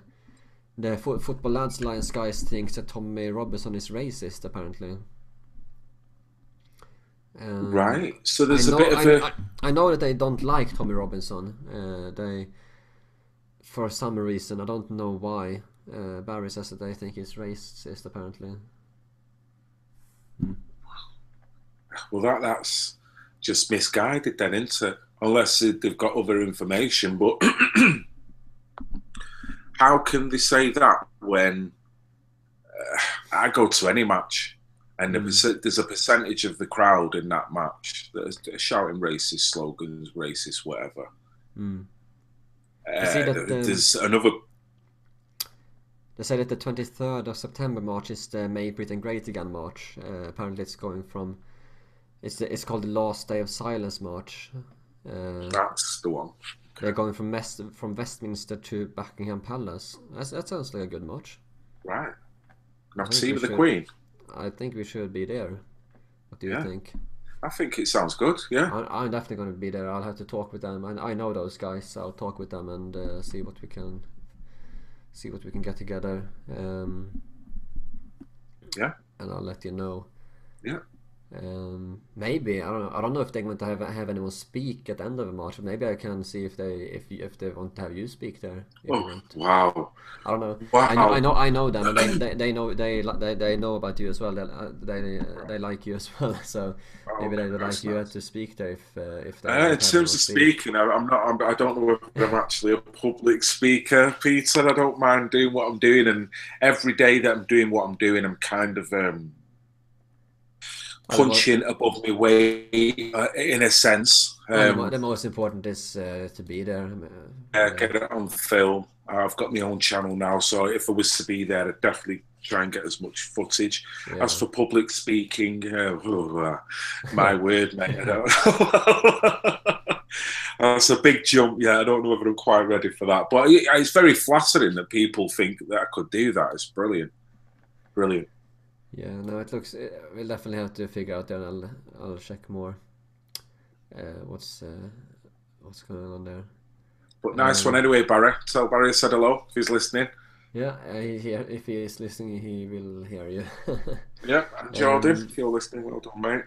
[SPEAKER 2] Football Lads Alliance guys thinks that Tommy Robinson is racist, apparently.
[SPEAKER 3] Right. So there's a bit of a...
[SPEAKER 2] I know that they don't like Tommy Robinson. They, for some reason, I don't know why. Barry says that they think he's racist, apparently.
[SPEAKER 3] Well, that's just misguided then, isn't it? Unless they've got other information. But how can they say that when I go to any match and there's a percentage of the crowd in that match that are shouting racist slogans, racist whatever. There's another...
[SPEAKER 2] They say that the 23rd of September march is the Make Britain Great Again march. Apparently it's going from... It's called the Last Day of Silence march.
[SPEAKER 3] That's the one. Okay.
[SPEAKER 2] They're going from Westminster to Buckingham Palace. That sounds like a good march.
[SPEAKER 3] Right. Now see with the Queen.
[SPEAKER 2] I think we should be there. What do you think?
[SPEAKER 3] I think it sounds good. Yeah.
[SPEAKER 2] I'm definitely going to be there. I'll have to talk with them. I know those guys. I'll talk with them and see what we can get together.
[SPEAKER 3] Yeah.
[SPEAKER 2] And I'll let you know.
[SPEAKER 3] Yeah.
[SPEAKER 2] Maybe I don't know if they're going to have anyone speak at the end of the march. Maybe I can see if they want to have you speak there.
[SPEAKER 3] Wow!
[SPEAKER 2] I don't know.
[SPEAKER 3] Wow.
[SPEAKER 2] I know them. And they know about you as well. They like you as well. So maybe they would like you to speak there if they.
[SPEAKER 3] In terms of speaking, I don't know if I'm actually a public speaker, Peter. I don't mind doing what I'm doing, and every day that I'm doing what I'm doing, I'm kind of punching above my weight in a sense.
[SPEAKER 2] The most important is to be there.
[SPEAKER 3] Get it on film. I've got my own channel now, so if I was to be there, I'd definitely try and get as much footage.
[SPEAKER 2] Yeah.
[SPEAKER 3] As for public speaking, my word, mate, I don't know. That's a big jump. Yeah, I don't know whether I'm quite ready for that. But it's very flattering that people think that I could do that. It's brilliant. Brilliant.
[SPEAKER 2] Yeah, no, it looks... we'll definitely have to figure out there, and I'll check more what's going on there.
[SPEAKER 3] But nice one anyway, Barry. Tell Barry I said hello if he's listening.
[SPEAKER 2] Yeah, if he is listening, he will hear you.
[SPEAKER 3] Yeah, Jordan, if you're listening, well done, mate.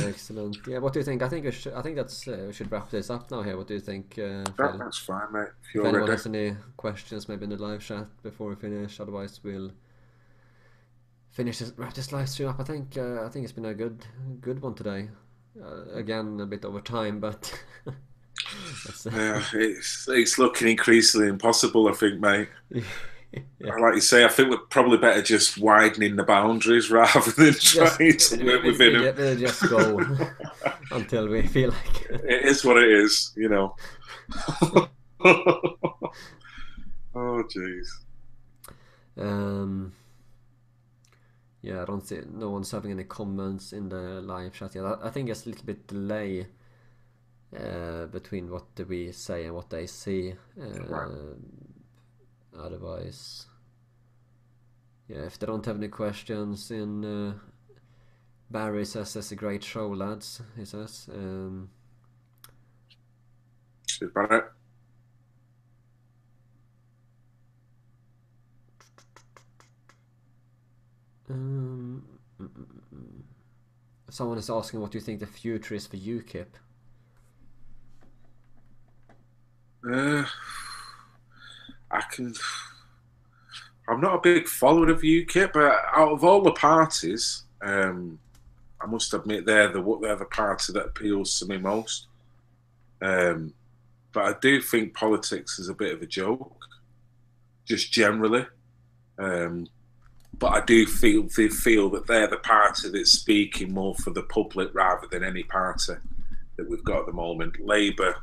[SPEAKER 2] Excellent. Yeah, what do you think? I think we should wrap this up now here. What do you think?
[SPEAKER 3] That's fine, mate.
[SPEAKER 2] If anyone has any questions, maybe in the live chat before we finish. Otherwise, we'll wrap this live stream up. I think it's been a good one today. Again, a bit over time, but
[SPEAKER 3] yeah, it's looking increasingly impossible, I think, mate.
[SPEAKER 2] Yeah.
[SPEAKER 3] Like you say, I think we're probably better just widening the boundaries rather than trying to work within them.
[SPEAKER 2] We'll just go until we feel like it.
[SPEAKER 3] It is what it is, you know. Oh, jeez.
[SPEAKER 2] Yeah, I don't see no one's having any comments in the live chat yet. I think it's a little bit delay between what we say and what they see.
[SPEAKER 3] Right.
[SPEAKER 2] Otherwise, yeah, if they don't have any questions in Barry says that's a great show, lads, he says.
[SPEAKER 3] Cheers, Barry.
[SPEAKER 2] Someone is asking what you think the future is for UKIP.
[SPEAKER 3] I'm not a big follower of UKIP, but out of all the parties, I must admit they're the party that appeals to me most. But I do think politics is a bit of a joke, just generally. But I do feel that they're the party that's speaking more for the public rather than any party that we've got at the moment. Labour,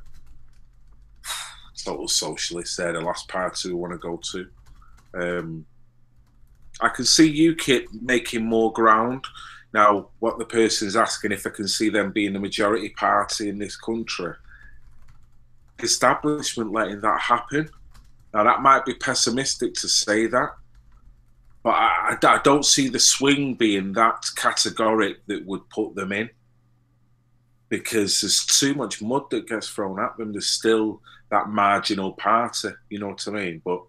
[SPEAKER 3] total socialists, they're the last party we want to go to. I can see UKIP making more ground. Now, what the person's asking, if I can see them being the majority party in this country, the establishment letting that happen. Now, that might be pessimistic to say that, but I don't see the swing being that categoric that would put them in, because there's too much mud that gets thrown at them. There's still that marginal party, you know what I mean? But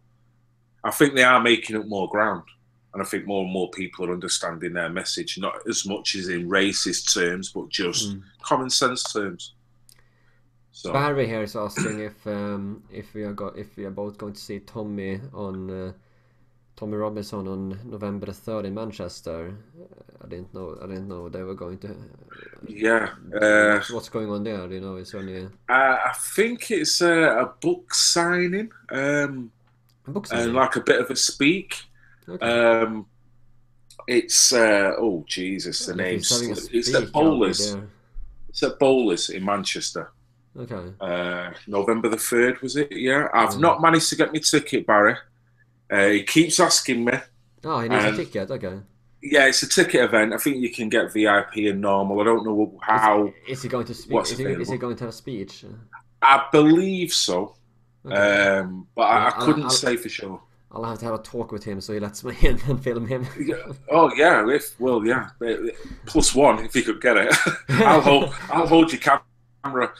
[SPEAKER 3] I think they are making up more ground, and I think more and more people are understanding their message, not as much as in racist terms, but just common sense terms. So
[SPEAKER 2] Barry here is asking if we are both going to see Tommy Robinson on November the 3rd in Manchester. I didn't know they were going to.
[SPEAKER 3] Yeah.
[SPEAKER 2] What's going on there? Do you know? Is there any?
[SPEAKER 3] I think it's a book signing. And like a bit of a speak. Okay. It's oh Jesus, the name. It's at Bowlers. It's at Bowlers in Manchester.
[SPEAKER 2] Okay.
[SPEAKER 3] November the 3rd, was it? Yeah. I've not managed to get my ticket, Barry. He keeps asking me.
[SPEAKER 2] Oh, he needs a ticket. Okay.
[SPEAKER 3] Yeah, it's a ticket event. I think you can get VIP and normal. I don't know how.
[SPEAKER 2] Is he going to speak? Is he going to have a speech?
[SPEAKER 3] I believe so.
[SPEAKER 2] Okay.
[SPEAKER 3] But I couldn't say for sure.
[SPEAKER 2] I'll have to have a talk with him so he lets me in and film him.
[SPEAKER 3] Oh yeah, +1 if you could get it. I'll hold your camera.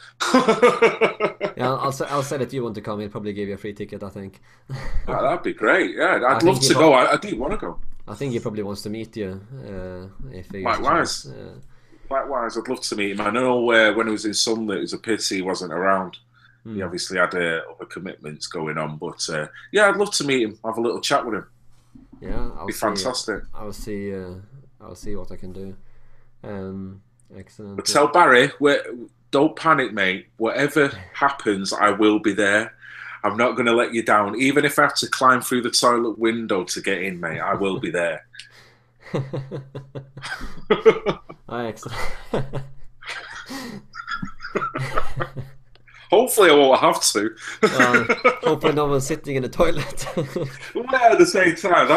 [SPEAKER 2] Yeah, I'll say that you want to come. He'll probably give you a free ticket, I think.
[SPEAKER 3] Oh, that'd be great. Yeah, I'd love to go. I do want to go.
[SPEAKER 2] I think he probably wants to meet you.
[SPEAKER 3] Likewise. Likewise, I'd love to meet him. I know when he was in Sunday, it was a pity he wasn't around. He obviously had other commitments going on, but yeah, I'd love to meet him, have a little chat with him.
[SPEAKER 2] Yeah,
[SPEAKER 3] it'd be fantastic.
[SPEAKER 2] I'll see what I can do. Excellent.
[SPEAKER 3] But tell Barry, don't panic, mate. Whatever happens, I will be there. I'm not going to let you down, even if I have to climb through the toilet window to get in, mate. I will be there.
[SPEAKER 2] Excellent.
[SPEAKER 3] Hopefully I won't have to.
[SPEAKER 2] Hopefully no one's sitting in the toilet.
[SPEAKER 3] Well, at the same time,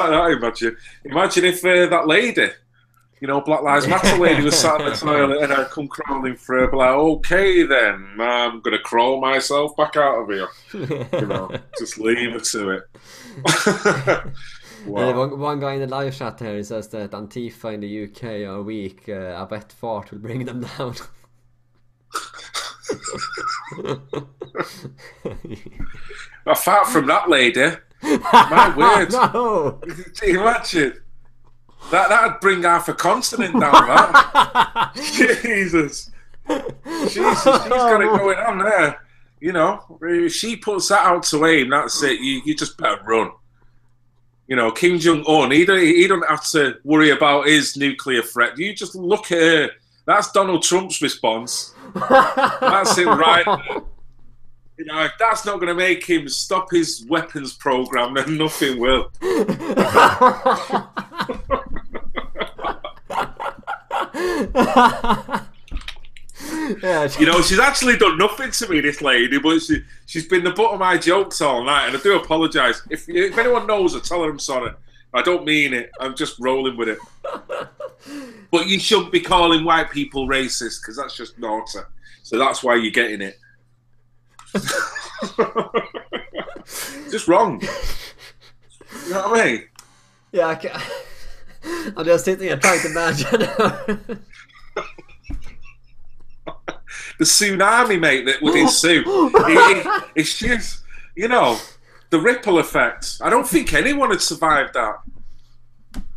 [SPEAKER 3] imagine if that lady, Black Lives Matter lady was sat in the toilet and I'd come crawling through, but like, okay then, I'm going to crawl myself back out of here. Just leave it to it.
[SPEAKER 2] Wow. One guy in the live chat here says that Antifa in the UK are weak. A wet fart will bring them down.
[SPEAKER 3] Apart from that lady, my word!
[SPEAKER 2] No.
[SPEAKER 3] Imagine that'd bring half a continent down. That Jesus, she's got it going on there. If she puts that out to aim, that's it. You just better run. Kim Jong-un, he don't have to worry about his nuclear threat. You just look at her. That's Donald Trump's response. That's it right there. If that's not going to make him stop his weapons program, then nothing will.
[SPEAKER 2] Yeah,
[SPEAKER 3] she's actually done nothing to me, this lady, but she's been the butt of my jokes all night, and I do apologise. If anyone knows her, tell her I'm sorry. I don't mean it. I'm just rolling with it. But you shouldn't be calling white people racist because that's just naughty. So that's why you're getting it. Just wrong. You know what I mean?
[SPEAKER 2] Yeah, I'm just sitting here trying to imagine.
[SPEAKER 3] The tsunami, mate, that would ensue. It's just, you know, the ripple effect. I don't think anyone had survived that.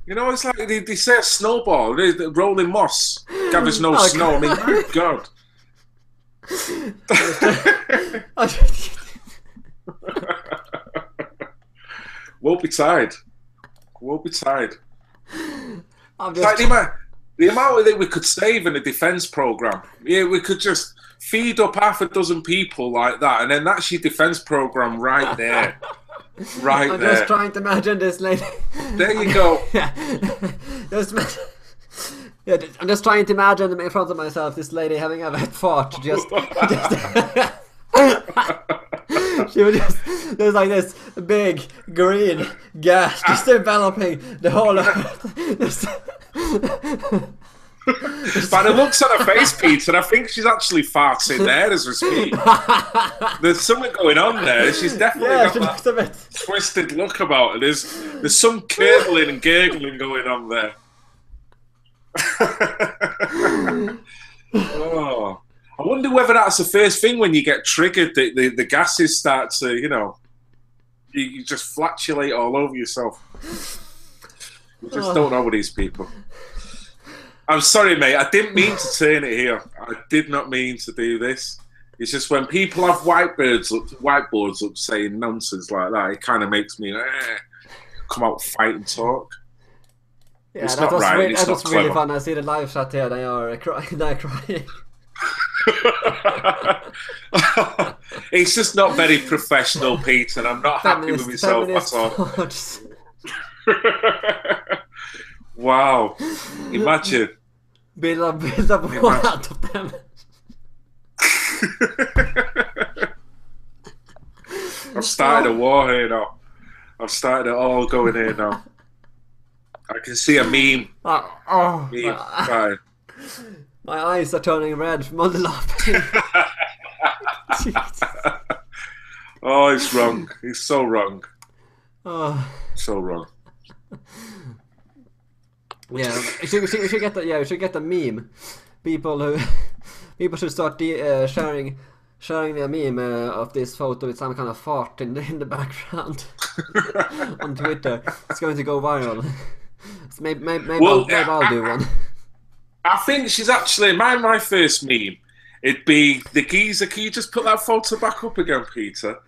[SPEAKER 3] You know, it's like they say a snowball, the rolling moss gathers no snow. I mean, my God. Won't be tired. Won't be tired. Like the amount that we could save in a defence programme. Yeah, we could just feed up half a dozen people like that, and then that's your defence programme right there. Right
[SPEAKER 2] I'm
[SPEAKER 3] there.
[SPEAKER 2] just trying to imagine this lady.
[SPEAKER 3] There you go.
[SPEAKER 2] I'm just trying to imagine in front of myself this lady having a wet fart. Just she was just there's like this big green gas just enveloping the whole earth.
[SPEAKER 3] By the looks on her face, Peter, I think she's actually farting there as we speak. There's something going on there. She's definitely got that twisted look about her. There's some curdling and gurgling going on there. Oh, I wonder whether that's the first thing when you get triggered, the gases start to, you know, you just flatulate all over yourself. You just don't know with these people. I'm sorry, mate. I didn't mean to turn it here. I did not mean to do this. It's just when people have whiteboards up saying nonsense like that, it kind of makes me come out, fight and talk.
[SPEAKER 2] Yeah,
[SPEAKER 3] it's
[SPEAKER 2] that
[SPEAKER 3] not
[SPEAKER 2] was
[SPEAKER 3] right.
[SPEAKER 2] really,
[SPEAKER 3] It's
[SPEAKER 2] that
[SPEAKER 3] not
[SPEAKER 2] was
[SPEAKER 3] clever.
[SPEAKER 2] really fun. I see the live chat here. They are crying.
[SPEAKER 3] It's just not very professional, Pete, and I'm not happy with myself at all. Wow. Imagine.
[SPEAKER 2] Build up war out of them.
[SPEAKER 3] I've started a war here now. I've started it all going here now. I can see a meme. Meme.
[SPEAKER 2] My eyes are turning red from all the laughing.
[SPEAKER 3] Oh, it's wrong. It's so wrong.
[SPEAKER 2] Oh.
[SPEAKER 3] So wrong.
[SPEAKER 2] Yeah, we should get the we should get the meme. People should start sharing a meme of this photo with some kind of fart in the background on Twitter. It's going to go viral. So maybe I'll do one.
[SPEAKER 3] I think she's actually my first meme. It'd be the geezer. Can you just put that photo back up again, Peter?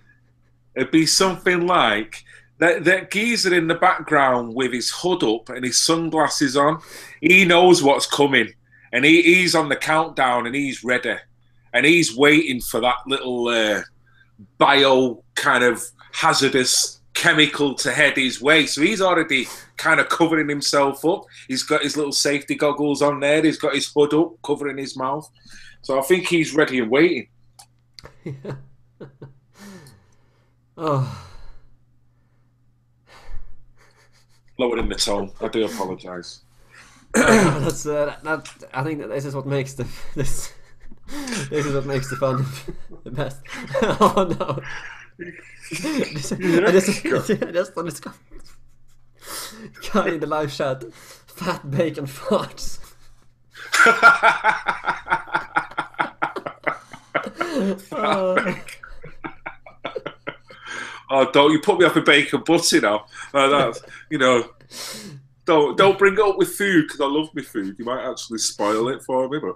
[SPEAKER 3] It'd be something like that geezer in the background with his hood up and his sunglasses on. He knows what's coming, and he's on the countdown, and he's ready, and he's waiting for that little bio kind of hazardous chemical to head his way. So he's already kind of covering himself up. He's got his little safety goggles on there. He's got his hood up, covering his mouth. So I think he's ready and waiting.
[SPEAKER 2] Oh.
[SPEAKER 3] Lowering the tone. I do apologise.
[SPEAKER 2] That's I think that this is what makes this is what makes the fun the best. Oh no! I just discovered guy in the live chat, fat bacon farts.
[SPEAKER 3] Oh, don't you put me off a bacon butty now? That's, you know, don't bring it up with food because I love my food. You might actually spoil it for me, but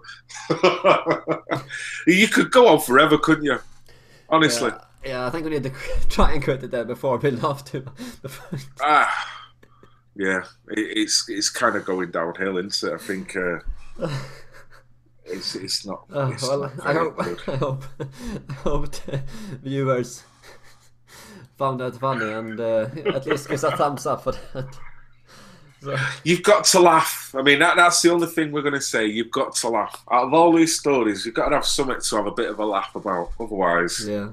[SPEAKER 3] you could go on forever, couldn't you? Honestly.
[SPEAKER 2] Yeah, I think we need to try and quit it there before we love to.
[SPEAKER 3] Yeah, it's kind of going downhill, isn't it? I think it's not. It's
[SPEAKER 2] well,
[SPEAKER 3] not
[SPEAKER 2] I
[SPEAKER 3] very
[SPEAKER 2] hope the viewers found that funny and at least give us a thumbs up for that. So.
[SPEAKER 3] You've got to laugh. I mean, that's the only thing we're going to say. You've got to laugh. Out of all these stories, you've got to have something to have a bit of a laugh about. Otherwise,
[SPEAKER 2] yeah.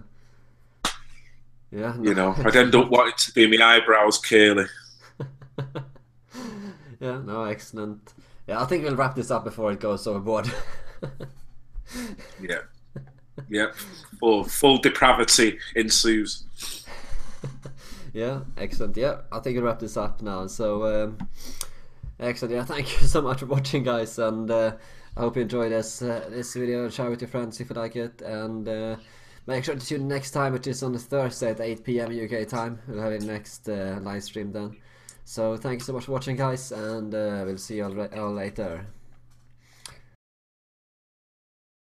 [SPEAKER 3] You know, I'd end up wanting to do my eyebrows curly.
[SPEAKER 2] Yeah, no, excellent. Yeah, I think we'll wrap this up before it goes overboard.
[SPEAKER 3] Yeah. Yeah. Full depravity ensues.
[SPEAKER 2] Yeah, excellent. Yeah, I think we'll wrap this up now. So, excellent. Yeah, thank you so much for watching, guys, and I hope you enjoyed this video. Share with your friends if you like it, and make sure to tune in next time, which is on Thursday at 8 PM UK time. We'll have a next live stream then. So thank you so much for watching, guys, and we'll see you all later.